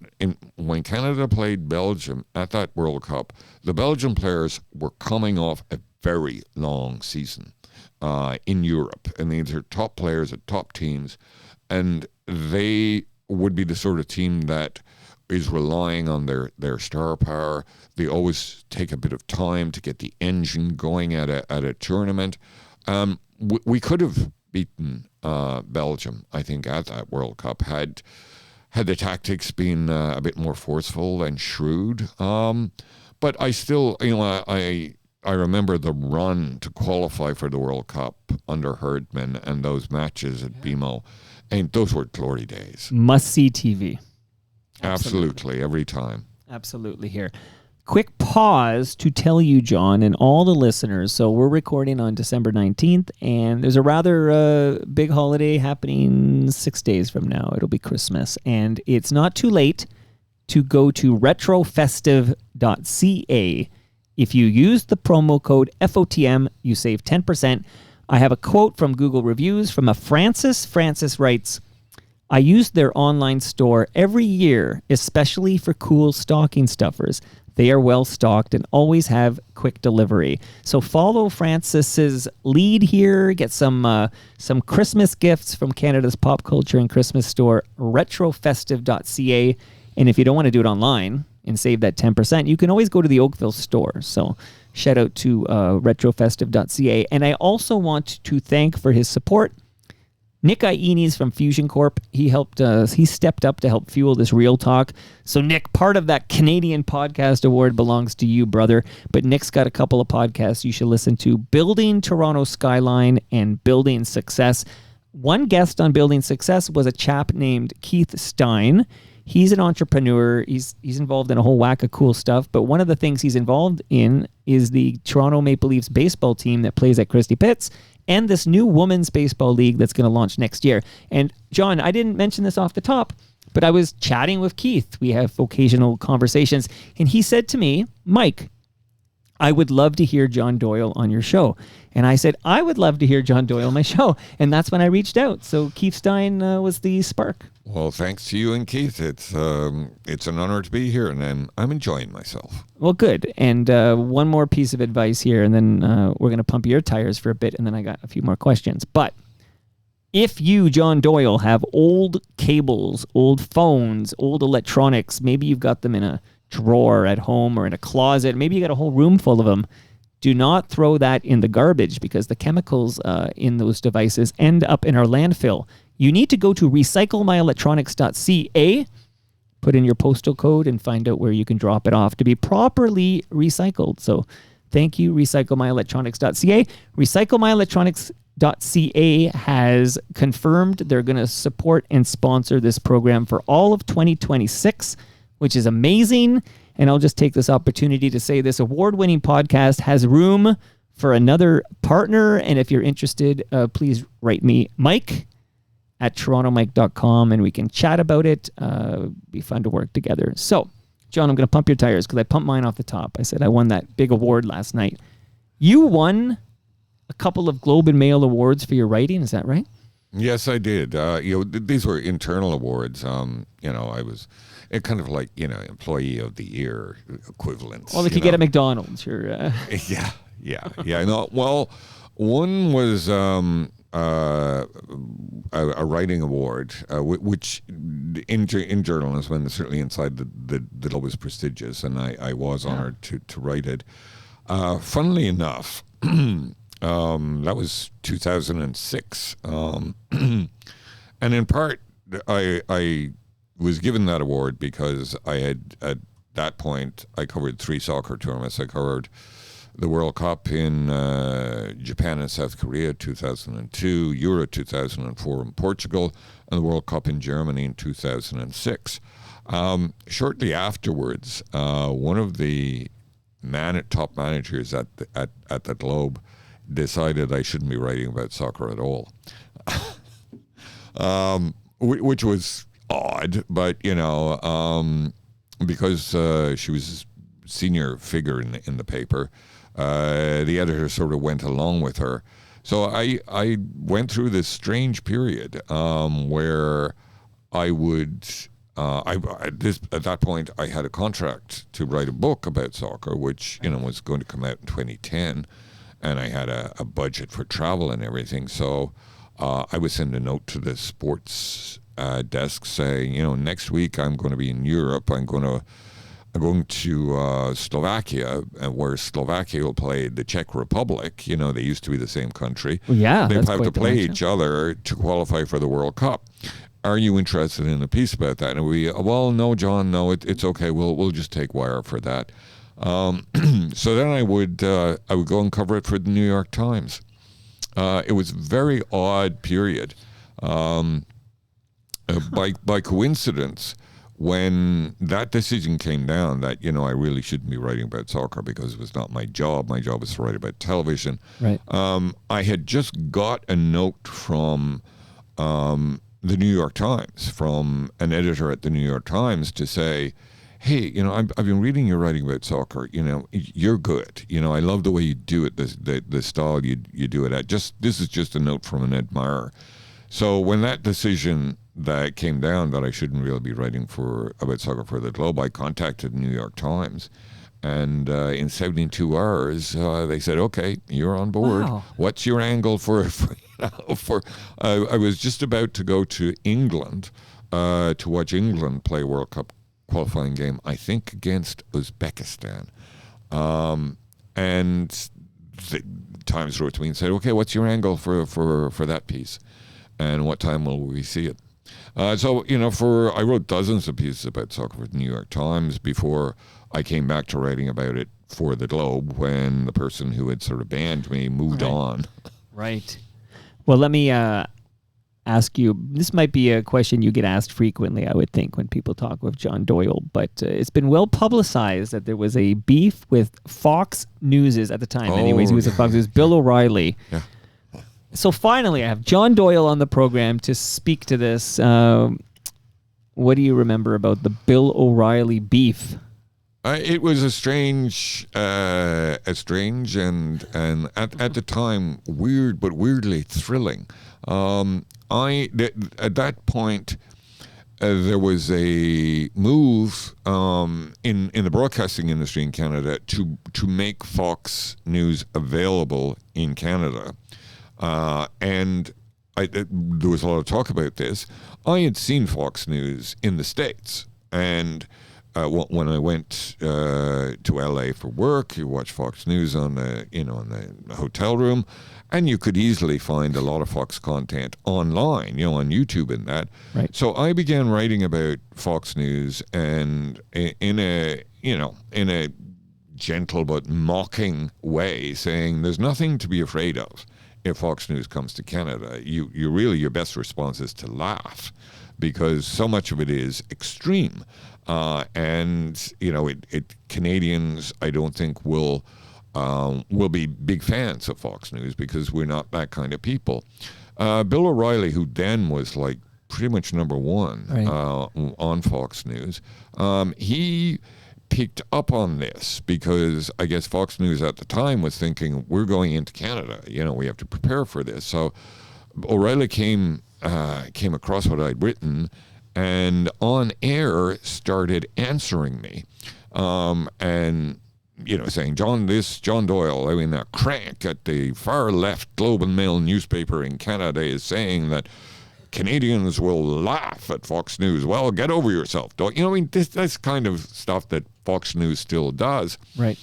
when Canada played Belgium at that World Cup, the Belgian players were coming off a very long season in Europe. And these are top players at top teams, and they would be the sort of team that is relying on their star power. They always take a bit of time to get the engine going at a tournament. We could have beaten Belgium, I think, at that World Cup had the tactics been a bit more forceful and shrewd. But I still, I remember the run to qualify for the World Cup under Herdman and those matches at BMO, and those were glory days. Must-see TV. Absolutely, every time. Absolutely here. Quick pause to tell you, John, and all the listeners. So we're recording on December 19th, and there's a rather big holiday happening 6 days from now. It'll be Christmas, and it's not too late to go to retrofestive.ca. If you use the promo code FOTM, you save 10%. I have a quote from Google Reviews from a Francis. Francis writes, I use their online store every year, especially for cool stocking stuffers. They are well stocked and always have quick delivery. So follow Francis's lead here. Get some Christmas gifts from Canada's pop culture and Christmas store, retrofestive.ca. And if you don't want to do it online and save that 10%, you can always go to the Oakville store. So shout out to retrofestive.ca. And I also want to thank for his support Nick Iones from Fusion Corp. He stepped up to help fuel this Real Talk. So Nick, part of that Canadian Podcast Award belongs to you, brother. But Nick's got a couple of podcasts you should listen to: Building Toronto Skyline and Building Success. One guest on Building Success was a chap named Keith Stein. He's an entrepreneur. He's involved in a whole whack of cool stuff. But one of the things he's involved in is the Toronto Maple Leafs baseball team that plays at Christie Pitts, and this new women's baseball league that's going to launch next year. And John, I didn't mention this off the top, but I was chatting with Keith. We have occasional conversations, and he said to me, Mike, I would love to hear John Doyle on your show. And I said, I would love to hear John Doyle on my show. And that's when I reached out. So Keith Stein was the spark. Well, thanks to you and Keith. It's an honor to be here, and I'm enjoying myself. Well, good. And one more piece of advice here, and then we're going to pump your tires for a bit, and then I got a few more questions. But if you, John Doyle, have old cables, old phones, old electronics, maybe you've got them in a drawer at home or in a closet, maybe you got a whole room full of them, do not throw that in the garbage because the chemicals in those devices end up in our landfill. You need to go to recyclemyelectronics.ca, put in your postal code, and find out where you can drop it off to be properly recycled. So thank you, recyclemyelectronics.ca. Recyclemyelectronics.ca has confirmed they're going to support and sponsor this program for all of 2026, which is amazing. And I'll just take this opportunity to say this award-winning podcast has room for another partner. And if you're interested, please write me, Mike, at torontomike.com, and we can chat about it. Be fun to work together. So, John, I'm going to pump your tires because I pumped mine off the top. I said I won that big award last night. You won a couple of Globe and Mail awards for your writing. Is that right? Yes, I did. These were internal awards. I was kind of like, employee of the year equivalents. Well, like you get at McDonald's. You're, Yeah. No, well, one was a writing award, which in journalism, and certainly inside the Globe, was prestigious, and I was honored to write it. Funnily enough, that was 2006, and in part, I was given that award because I had, at that point, I covered 3 soccer tournaments. I covered the World Cup in Japan and South Korea 2002, Euro 2004 in Portugal, and the World Cup in Germany in 2006. Shortly afterwards, one of the top managers at the Globe decided I shouldn't be writing about soccer at all, which was odd, but because she was a senior figure in the paper, the editor sort of went along with her. So I went through this strange period where I would at that point I had a contract to write a book about soccer, which was going to come out in 2010, and I had a budget for travel and everything. So I would send a note to the sports desk saying, next week I'm going to be in Europe. I'm going to Slovakia, where Slovakia will play the Czech Republic. They used to be the same country. Well, yeah, they that's have quite to the play matchup. each other to qualify for the World Cup. Are you interested in a piece about that? And well, no, John, no, it's okay. We'll just take wire for that. So then I would go and cover it for the New York Times. It was a very odd period. By coincidence, when that decision came down that, I really shouldn't be writing about soccer because it was not my job. My job was to write about television. Right. I had just got a note from the New York Times, from an editor at the New York Times, to say, hey, I've been reading your writing about soccer. You're good. I love the way you do it, the style you do it at. This is just a note from an admirer. So when that decision that came down that I shouldn't really be writing about soccer for the Globe, I contacted the New York Times, and in 72 hours they said, "Okay, you're on board. Wow. What's your angle for?" I was just about to go to England to watch England play a World Cup qualifying game, I think against Uzbekistan, and the Times wrote to me and said, "Okay, what's your angle for that piece, and what time will we see it?" So I wrote dozens of pieces about soccer for the New York Times before I came back to writing about it for the Globe, when the person who had sort of banned me moved on. Right. Well, let me ask you, this might be a question you get asked frequently, I would think, when people talk with John Doyle, but it's been well publicized that there was a beef with Fox News at the time. Anyways, he was at Fox News, Bill O'Reilly. Yeah. So finally, I have John Doyle on the program to speak to this. What do you remember about the Bill O'Reilly beef? It was a strange and at the time weird but weirdly thrilling. At that point there was a move in the broadcasting industry in Canada to make Fox News available in Canada, and there was a lot of talk about this. I had seen Fox News in the States, and when I went to LA for work, you watch Fox News on the hotel room, and you could easily find a lot of Fox content online, on YouTube and that. Right. So I began writing about Fox News, and in a gentle but mocking way, saying there's nothing to be afraid of if Fox News comes to Canada. Your best response is to laugh, because so much of it is extreme. And Canadians, I don't think will be big fans of Fox News, because we're not that kind of people. Bill O'Reilly, who then was like pretty much number one on Fox News, he picked up on this, because I guess Fox News at the time was thinking, we're going into Canada, we have to prepare for this. So O'Reilly came across what I'd written, and on air started answering me, and saying, John Doyle, that crank at the far left Globe and Mail newspaper in Canada is saying that Canadians will laugh at Fox News. Well, get over yourself. That's kind of stuff that Fox News still does. Right.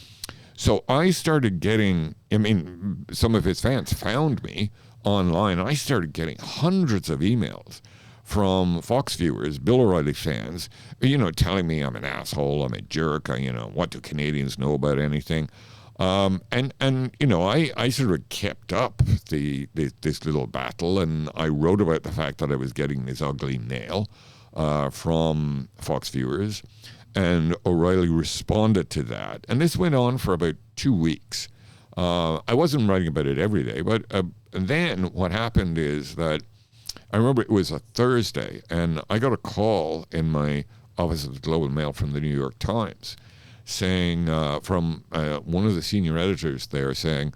So I started getting, some of his fans found me online. I started getting hundreds of emails from Fox viewers, Bill O'Reilly fans, telling me I'm an asshole, I'm a jerk, what do Canadians know about anything? I sort of kept up this little battle, and I wrote about the fact that I was getting this ugly mail from Fox viewers, and O'Reilly responded to that. And this went on for about 2 weeks. I wasn't writing about it every day, but then what happened is that I remember it was a Thursday, and I got a call in my office at the Globe and Mail from the New York Times, saying, from one of the senior editors there, saying,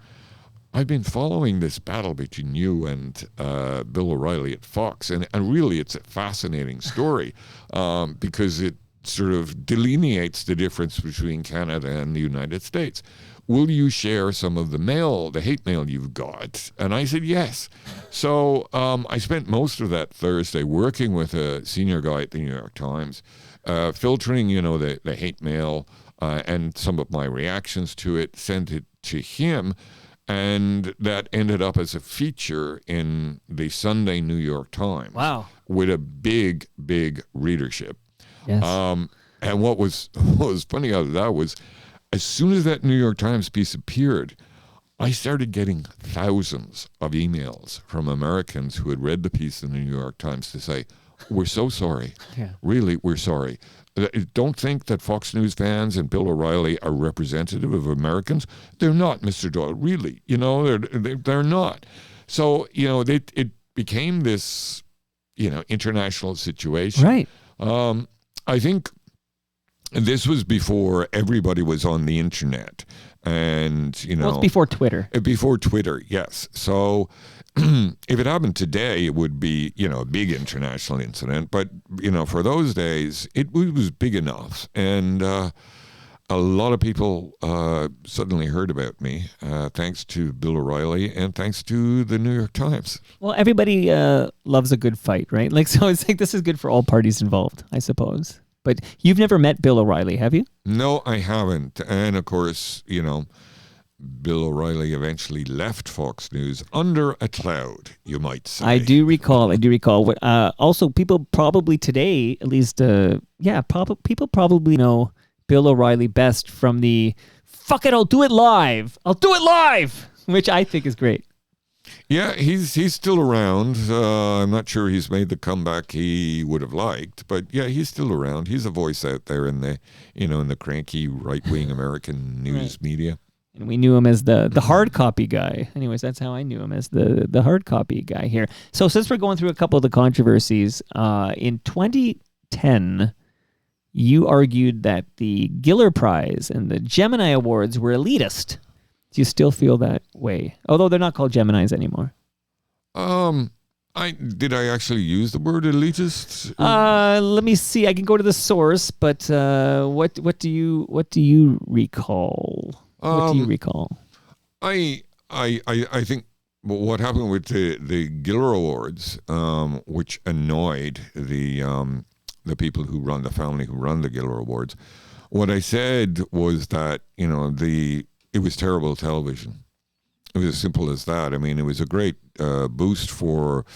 I've been following this battle between you and Bill O'Reilly at Fox, and really it's a fascinating story, because it sort of delineates the difference between Canada and the United States. Will you share some of the hate mail you've got? And I said, yes. So I spent most of that Thursday working with a senior guy at the New York Times, filtering, the hate mail and some of my reactions to it, sent it to him. And that ended up as a feature in the Sunday New York Times. Wow. With a big, big readership. Yes. And what was funny out of that was, as soon as that New York Times piece appeared, I started getting thousands of emails from Americans who had read the piece in the New York Times to say, we're so sorry. Yeah. Really, we're sorry. Don't think that Fox News fans and Bill O'Reilly are representative of Americans. They're not, Mr. Doyle. Really, they're not. So, it became this, international situation. Right. I think this was before everybody was on the internet, and it's before Twitter. Before Twitter, yes. So if it happened today, it would be a big international incident. But for those days, it was big enough, and a lot of people suddenly heard about me, thanks to Bill O'Reilly and thanks to the New York Times. Well, everybody loves a good fight, right? So it's like this is good for all parties involved, I suppose. But you've never met Bill O'Reilly, have you? No, I haven't. And of course, Bill O'Reilly eventually left Fox News under a cloud, you might say. I do recall. Also, people probably today, at least, people probably know Bill O'Reilly best from the "fuck it, I'll do it live," which I think is great. Yeah, he's still around. I'm not sure he's made the comeback he would have liked, but yeah, he's still around. He's a voice out there in the in the cranky right-wing American news media. And we knew him as the hard copy guy. Anyways, that's how I knew him, as the hard copy guy here. So since we're going through a couple of the controversies, in 2010, you argued that the Giller Prize and the Gemini Awards were elitist. Do you still feel that way? Although they're not called Geminis anymore. Did I actually use the word elitist? Let me see. I can go to the source, but what do you recall? What do you recall? I think what happened with the Giller Awards, which annoyed the people who run the family who run the Giller Awards. What I said was that it was terrible television. It was as simple as that. I mean, it was a great boost for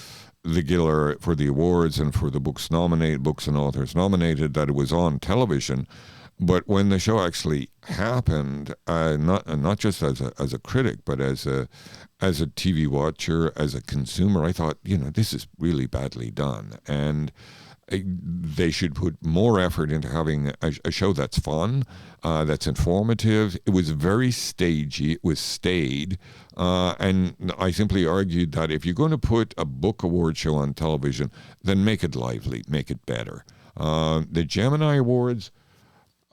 the Giller, for the awards, and for the books and authors nominated, that it was on television. But when the show actually happened, not just as a critic, but as a TV watcher, as a consumer, I thought, this is really badly done, and they should put more effort into having a show that's fun, that's informative. It was very stagey. It was staid. And I simply argued that if you're going to put a book award show on television, then make it lively, make it better. The Gemini Awards,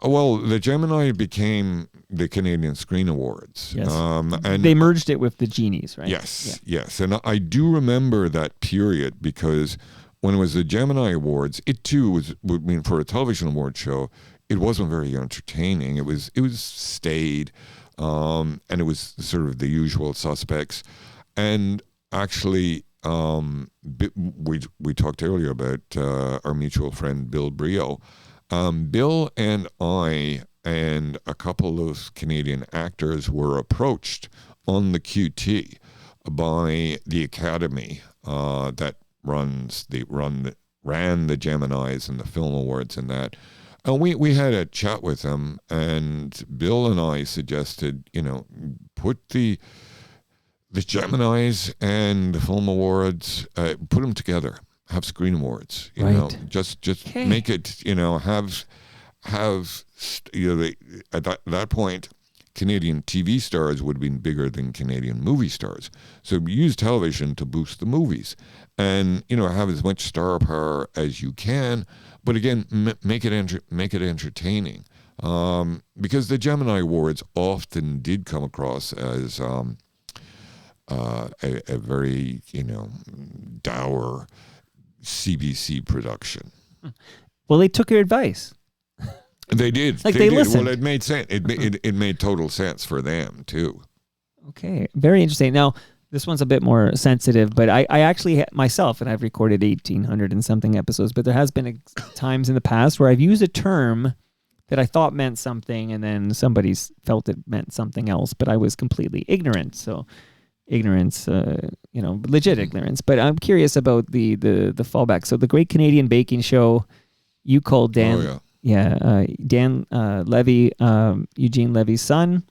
the Gemini became the Canadian Screen Awards. Yes. And they merged it with the Genies, right? Yes. And I do remember that period, because when it was the Gemini Awards, it too for a television award show, it wasn't very entertaining. It was staid, and it was sort of the usual suspects. And actually, we talked earlier about our mutual friend Bill Brio. Bill and I and a couple of Canadian actors were approached on the QT by the Academy that ran the Geminis and the Film Awards and that. And we had a chat with them, and Bill and I suggested, put the Geminis and the Film Awards, put them together, have Screen Awards, just make it, at that point, Canadian TV stars would have been bigger than Canadian movie stars. So use television to boost the movies, and have as much star power as you can. But again, make it entertaining, because the Gemini Awards often did come across as a very dour CBC production. Well, they took your advice. They did. They did. listened. Well, it made sense. It made total sense for them too. Okay, very interesting. Now, this one's a bit more sensitive, but I actually myself, and I've recorded 1,800 and something episodes, but there has been times in the past where I've used a term that I thought meant something, and then somebody's felt it meant something else, but I was completely ignorant. So ignorance, legit ignorance. But I'm curious about the fallback. So the Great Canadian Baking Show, you called Dan. Dan Levy, Eugene Levy's son.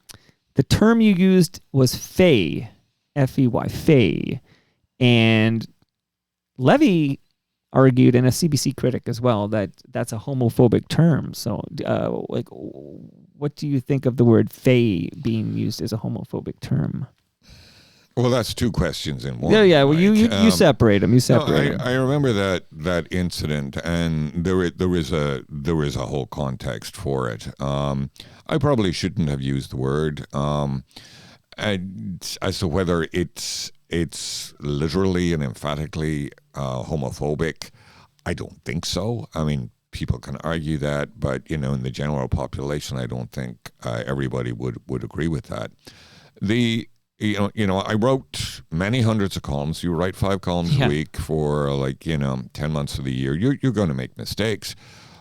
The term you used was fey, F-E-Y, fey. And Levy argued, and a CBC critic as well, that that's a homophobic term. So, what do you think of the word fey being used as a homophobic term? Well, that's two questions in one. Yeah. Well, right? you separate them. You separate them. I remember that incident, and there was a whole context for it. I probably shouldn't have used the word. As to whether it's literally and emphatically homophobic, I don't think so. I mean, people can argue that, but in the general population, I don't think everybody would agree with that. I wrote many hundreds of columns. You write 5 columns a week for 10 months of the year. You're going to make mistakes.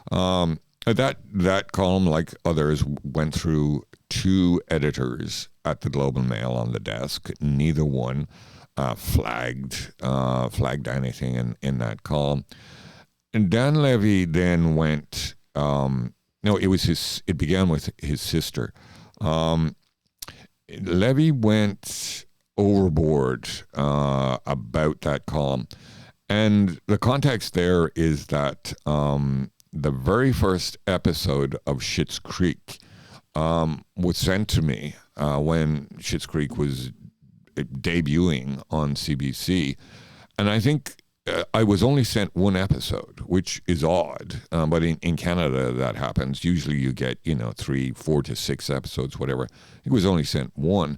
That column, like others, went through 2 editors at the Globe and Mail on the desk. Neither one flagged anything in that column. And Dan Levy then went. It began with his sister. Levy went overboard about that column. And the context there is that the very first episode of Schitt's Creek was sent to me when Schitt's Creek was debuting on CBC. And I think I was only sent one episode, which is odd. But in Canada, that happens. Usually you get, 3, 4 to 6 episodes, whatever. It was only sent one.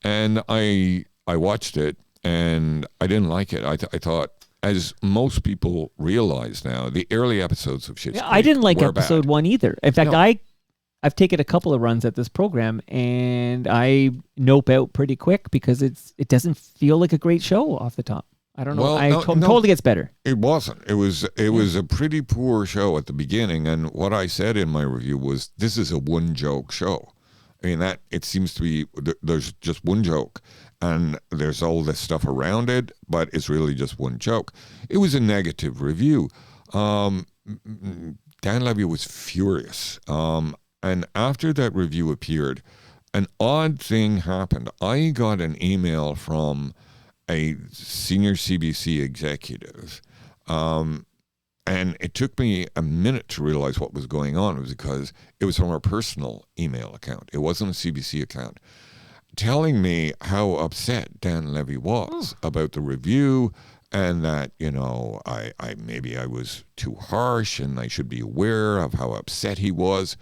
And I watched it, and I didn't like it. I thought, as most people realize now, the early episodes of Schitt's Creek I didn't like were episode bad. 1 either. In fact, No. I've taken a couple of runs at this program, and I nope out pretty quick because it doesn't feel like a great show off the top. I don't know. Well, I'm no. told it gets better. It wasn't. It was a pretty poor show at the beginning, and what I said in my review was, this is a one joke show. I mean, that it seems to be there's just one joke, and there's all this stuff around it, but it's really just one joke. It was a negative review. Dan Levy was furious, and after that review appeared, an odd thing happened. I got an email from a senior CBC executive, and it took me a minute to realize what was going on. It was because it was from a personal email account. It wasn't a CBC account, telling me how upset Dan Levy was about the review, and that, I maybe I was too harsh and I should be aware of how upset he was.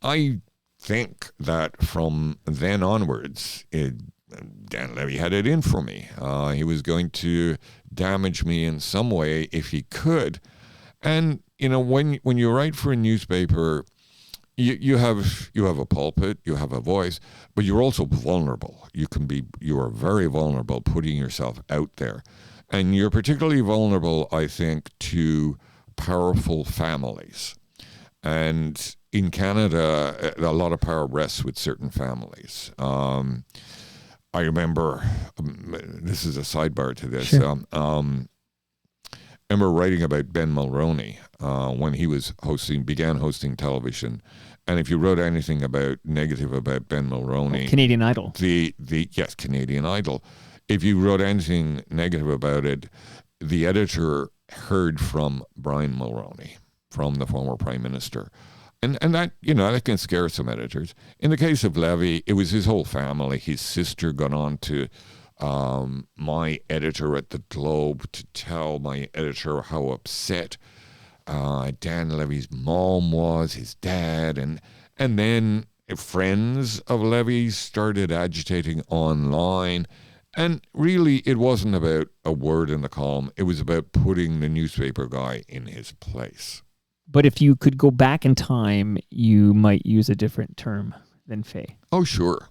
I think that from then onwards, Dan Levy had it in for me. He was going to damage me in some way if he could. And when you write for a newspaper, you have a pulpit, you have a voice, but you're also vulnerable. You are very vulnerable putting yourself out there, and you're particularly vulnerable, I think, to powerful families. And in Canada, a lot of power rests with certain families. I remember, this is a sidebar to this. Sure. I remember writing about Ben Mulroney when he was began hosting television, and if you wrote anything negative about Ben Mulroney, Canadian Idol. Yes, Canadian Idol. If you wrote anything negative about it, the editor heard from Brian Mulroney, from the former Prime Minister. And that, that can scare some editors. In the case of Levy, it was his whole family. His sister got on to my editor at the Globe to tell my editor how upset Dan Levy's mom was, his dad, and then friends of Levy's started agitating online. And really, it wasn't about a word in the column. It was about putting the newspaper guy in his place. But if you could go back in time, you might use a different term than Faye. Oh, sure.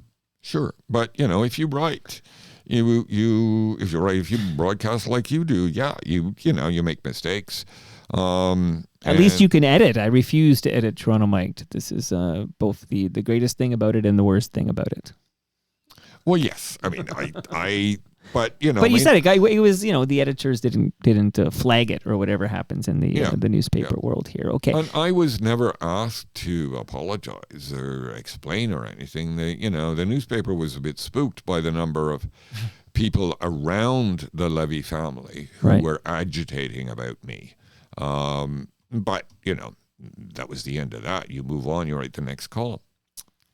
But, if you write, if you broadcast like you do, yeah, you make mistakes. At least you can edit. I refuse to edit Toronto Mike. This is both the greatest thing about it and the worst thing about it. Well, yes. I mean, but But you said it. It was, the editors didn't flag it or whatever happens in the newspaper world here. Okay. And I was never asked to apologize or explain or anything. The newspaper was a bit spooked by the number of people around the Levy family who were agitating about me. But that was the end of that. You move on. You write the next column.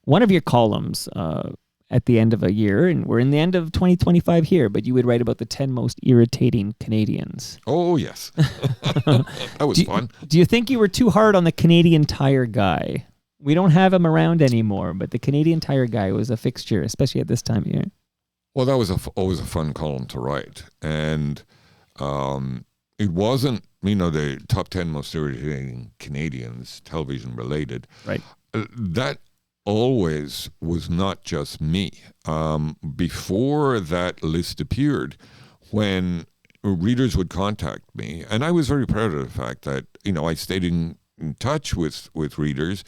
One of your columns at the end of a year, and we're in the end of 2025 here, but you would write about the 10 most irritating Canadians. Oh, yes. That was fun. Do you think you were too hard on the Canadian Tire guy? We don't have him around anymore, but the Canadian Tire guy was a fixture, especially at this time of year. Well, that was always a fun column to write. And it wasn't, the top 10 most irritating Canadians, television related. Right. That always was not just me. Before that list appeared, when readers would contact me, and I was very proud of the fact that, I stayed in touch with readers,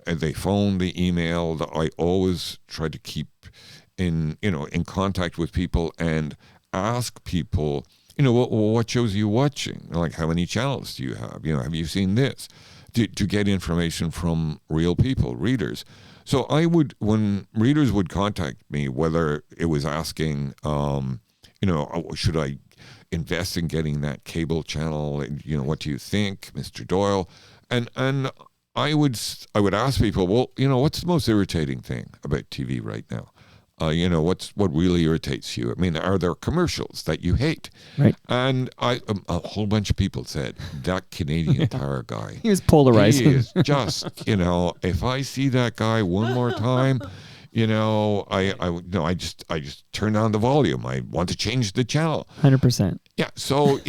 and they phoned, they emailed. I always tried to keep in contact with people and ask people, what shows are you watching? Like, how many channels do you have? Have you seen this? To get information from real people, readers. So when readers would contact me, whether it was asking, should I invest in getting that cable channel? What do you think, Mr. Doyle? And I would ask people, well, what's the most irritating thing about TV right now? what really irritates you? I mean, are there commercials that you hate? Right. And a whole bunch of people said that Canadian Tire guy. He was polarizing. He is just, if I see that guy one more time, I just turn down the volume. I want to change the channel. 100%. Yeah. So,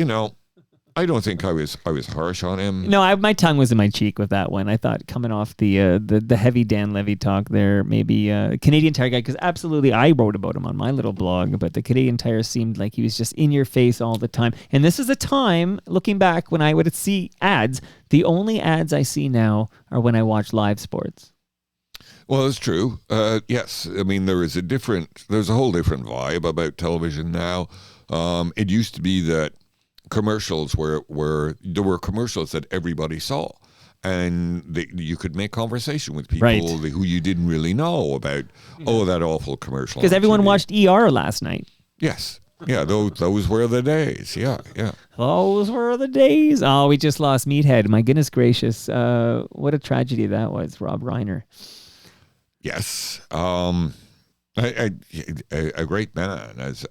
I don't think I was harsh on him. No, my tongue was in my cheek with that one. I thought coming off the heavy Dan Levy talk there, maybe Canadian Tire guy, because absolutely I wrote about him on my little blog, but the Canadian Tire seemed like he was just in your face all the time. And this is a time, looking back, when I would see ads. The only ads I see now are when I watch live sports. Well, it's true. Yes. I mean, there's a whole different vibe about television now. It used to be that commercials where there were commercials that everybody saw, and you could make conversation with people who you didn't really know about. Oh, that awful commercial! Because everyone watched ER last night. Yes, yeah, those were the days. Yeah. Those were the days. Oh, we just lost Meathead. My goodness gracious, what a tragedy that was, Rob Reiner. Yes, a great man as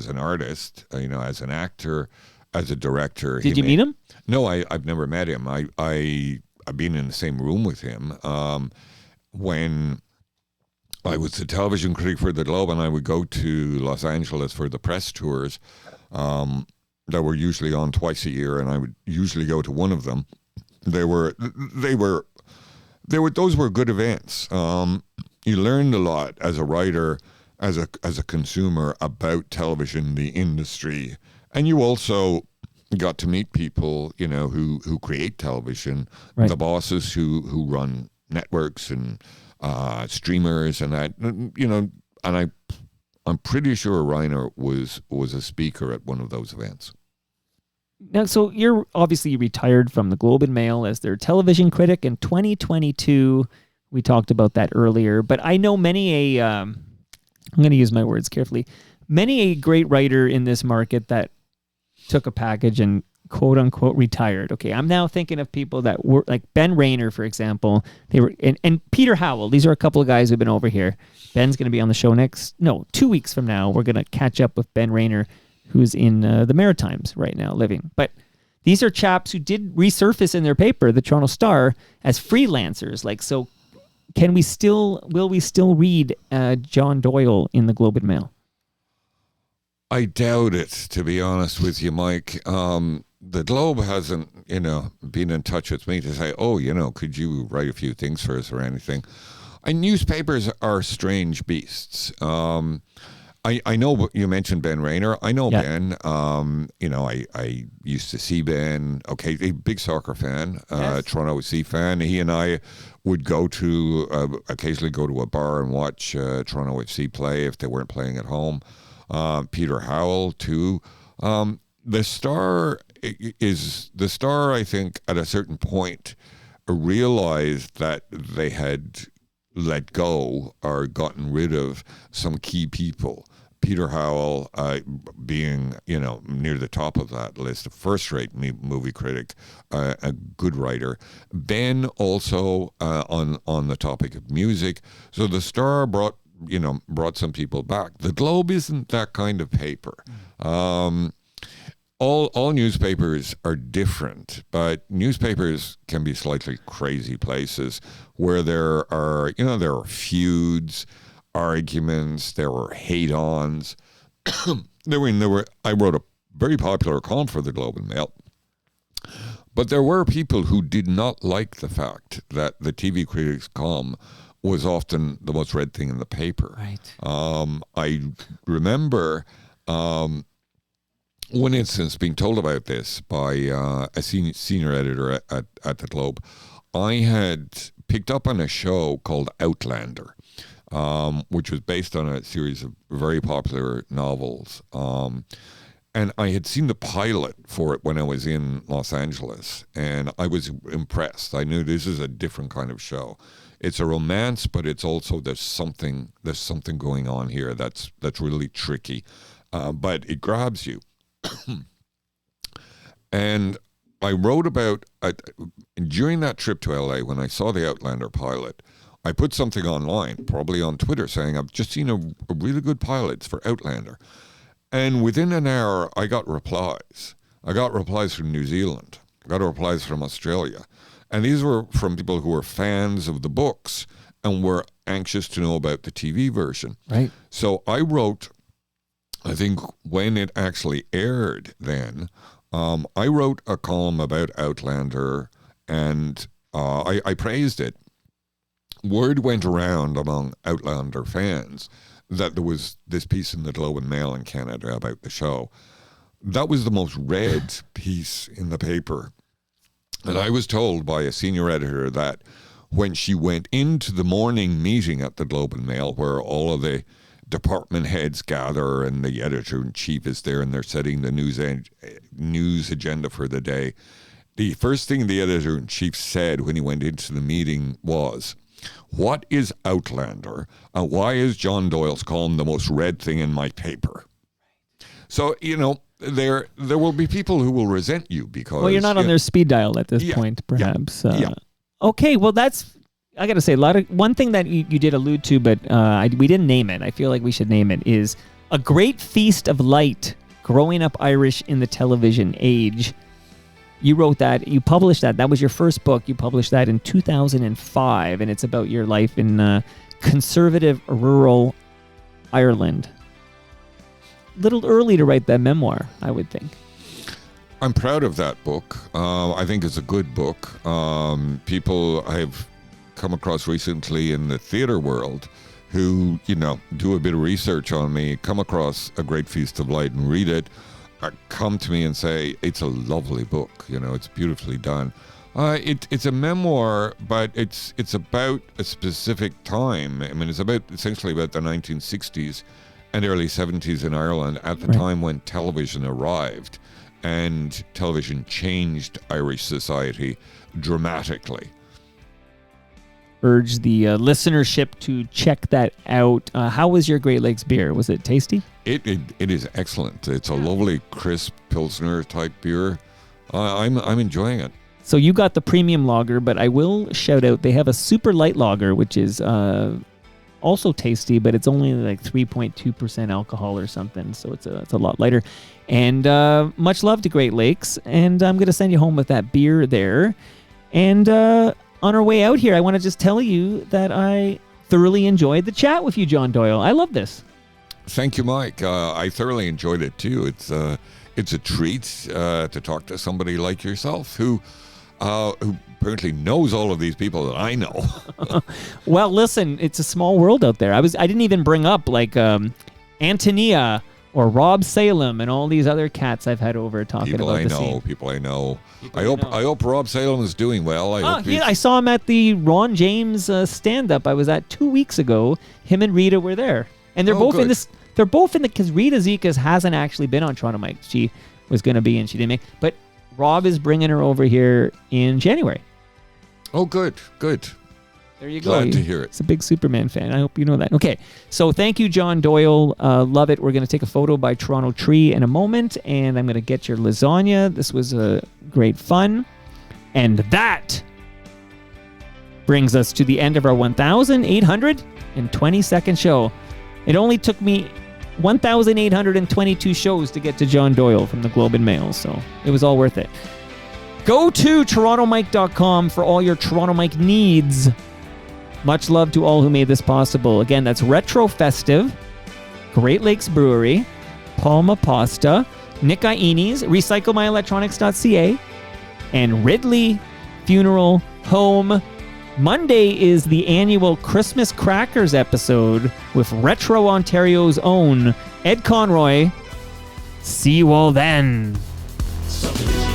an artist, as an actor, as a director. Did you meet him? No, I've never met him. I've been in the same room with him when I was the television critic for the Globe, and I would go to Los Angeles for the press tours that were usually on twice a year, and I would usually go to one of them. Those were good events. You learned a lot as a writer, as a consumer about television, the industry, and you also got to meet people, who create television, the bosses who run networks and streamers and that, and I'm pretty sure Reiner was a speaker at one of those events. Now, so you're obviously retired from the Globe and Mail as their television critic in 2022. We talked about that earlier, but I know many I'm going to use my words carefully, many a great writer in this market that took a package and quote unquote retired. Okay, I'm now thinking of people that were like Ben Rayner, for example. They were and Peter Howell. These are a couple of guys who've been over here. Ben's going to be on the show 2 weeks from now. We're going to catch up with Ben Rayner, who's in the Maritimes right now living. But these are chaps who did resurface in their paper, the Toronto Star, as freelancers. So will we still read John Doyle in the Globe and Mail? I doubt it, to be honest with you, Mike. The Globe hasn't, been in touch with me to say, could you write a few things for us or anything? Newspapers are strange beasts. I know you mentioned Ben Rayner. I know Ben. I used to see Ben. Okay, a big soccer fan, Yes. Toronto FC fan. He and I would occasionally go to a bar and watch Toronto FC play if they weren't playing at home. Peter Howell too. The Star, I think, at a certain point realized that they had let go or gotten rid of some key people. Peter Howell being, near the top of that list, a first-rate movie critic, a good writer. Ben also on the topic of music. So the Star brought some people back. The Globe isn't that kind of paper. All newspapers are different, but newspapers can be slightly crazy places where there are feuds, arguments, there were hate-ons. I wrote a very popular column for the Globe and Mail, but there were people who did not like the fact that the TV critics column was often the most read thing in the paper. Right. I remember one instance being told about this by a senior editor at the Globe. I had picked up on a show called Outlander, which was based on a series of very popular novels. And I had seen the pilot for it when I was in Los Angeles, and I was impressed. I knew this is a different kind of show. It's a romance, but it's also there's something going on here that's really tricky, but it grabs you. And I wrote about during that trip to LA when I saw the Outlander pilot. I put something online, probably on Twitter, saying I've just seen a really good pilot for Outlander. And within an hour, I got replies. I got replies from New Zealand. I got replies from Australia. And these were from people who were fans of the books and were anxious to know about the TV version. Right. So I wrote, I think when it actually aired then, I wrote a column about Outlander, and I praised it. Word went around among Outlander fans that there was this piece in the Globe and Mail in Canada about the show. That was the most read piece in the paper. And I was told by a senior editor that when she went into the morning meeting at the Globe and Mail, where all of the department heads gather and the editor-in-chief is there and they're setting the news agenda for the day, the first thing the editor-in-chief said when he went into the meeting was, "What is Outlander, and why is John Doyle's column the most read thing in my paper?" So, there will be people who will resent you because... Well, you're not on their speed dial at this point, perhaps. Okay, well, I got to say, one thing that you did allude to, but we didn't name it. I feel like we should name it, is A Great Feast of Light, Growing Up Irish in the Television Age. You wrote that, you published that. That was your first book. You published that in 2005, and it's about your life in conservative rural Ireland. Little early to write that memoir, I would think. I'm proud of that book. I think it's a good book. People I've come across recently in the theater world who, do a bit of research on me, come across A Great Feast of Light and read it, come to me and say, it's a lovely book. It's beautifully done. It's a memoir, but it's about a specific time. I mean, it's essentially about the 1960s and early 70s in Ireland at the time when television arrived, and television changed Irish society dramatically. Urge the listenership to check that out. How was your Great Lakes beer? Was it tasty? It is excellent. It's a lovely, crisp Pilsner type beer. I'm enjoying it. So you got the premium lager, but I will shout out, they have a super light lager, which is also tasty, but it's only like 3.2% alcohol or something, so it's a lot lighter. And much love to Great Lakes, and I'm going to send you home with that beer there. And on our way out here, I want to just tell you that I thoroughly enjoyed the chat with you, John Doyle. I love this. Thank you, Mike. I thoroughly enjoyed it too. It's a treat to talk to somebody like yourself who apparently knows all of these people that I know. Well, listen, it's a small world out there. I didn't even bring up like Antonia or Rob Salem and all these other cats I've had over talking about the scene. People I know. I hope Rob Salem is doing well. I saw him at the Ron James stand-up I was at 2 weeks ago. Him and Rita were there, and they're both in this. They're both in the, because Rita Zekas hasn't actually been on Toronto Mike. She was going to be, and she didn't make. But Rob is bringing her over here in January. Oh, good. There you go. Glad to hear it. He's a big Superman fan. I hope you know that. Okay, so thank you, John Doyle. Love it. We're going to take a photo by Toronto Tree in a moment, and I'm going to get your lasagna. This was great fun. And that brings us to the end of our 1,822nd show. It only took me 1,822 shows to get to John Doyle from the Globe and Mail, so it was all worth it. Go to TorontoMike.com for all your Toronto Mike needs. Much love to all who made this possible. Again, that's Retro Festive, Great Lakes Brewery, Palma Pasta, Nick Ieni's, RecycleMyElectronics.ca, and Ridley Funeral Home. Monday is the annual Christmas Crackers episode with Retro Ontario's own Ed Conroy. See you all then. Subdivisions.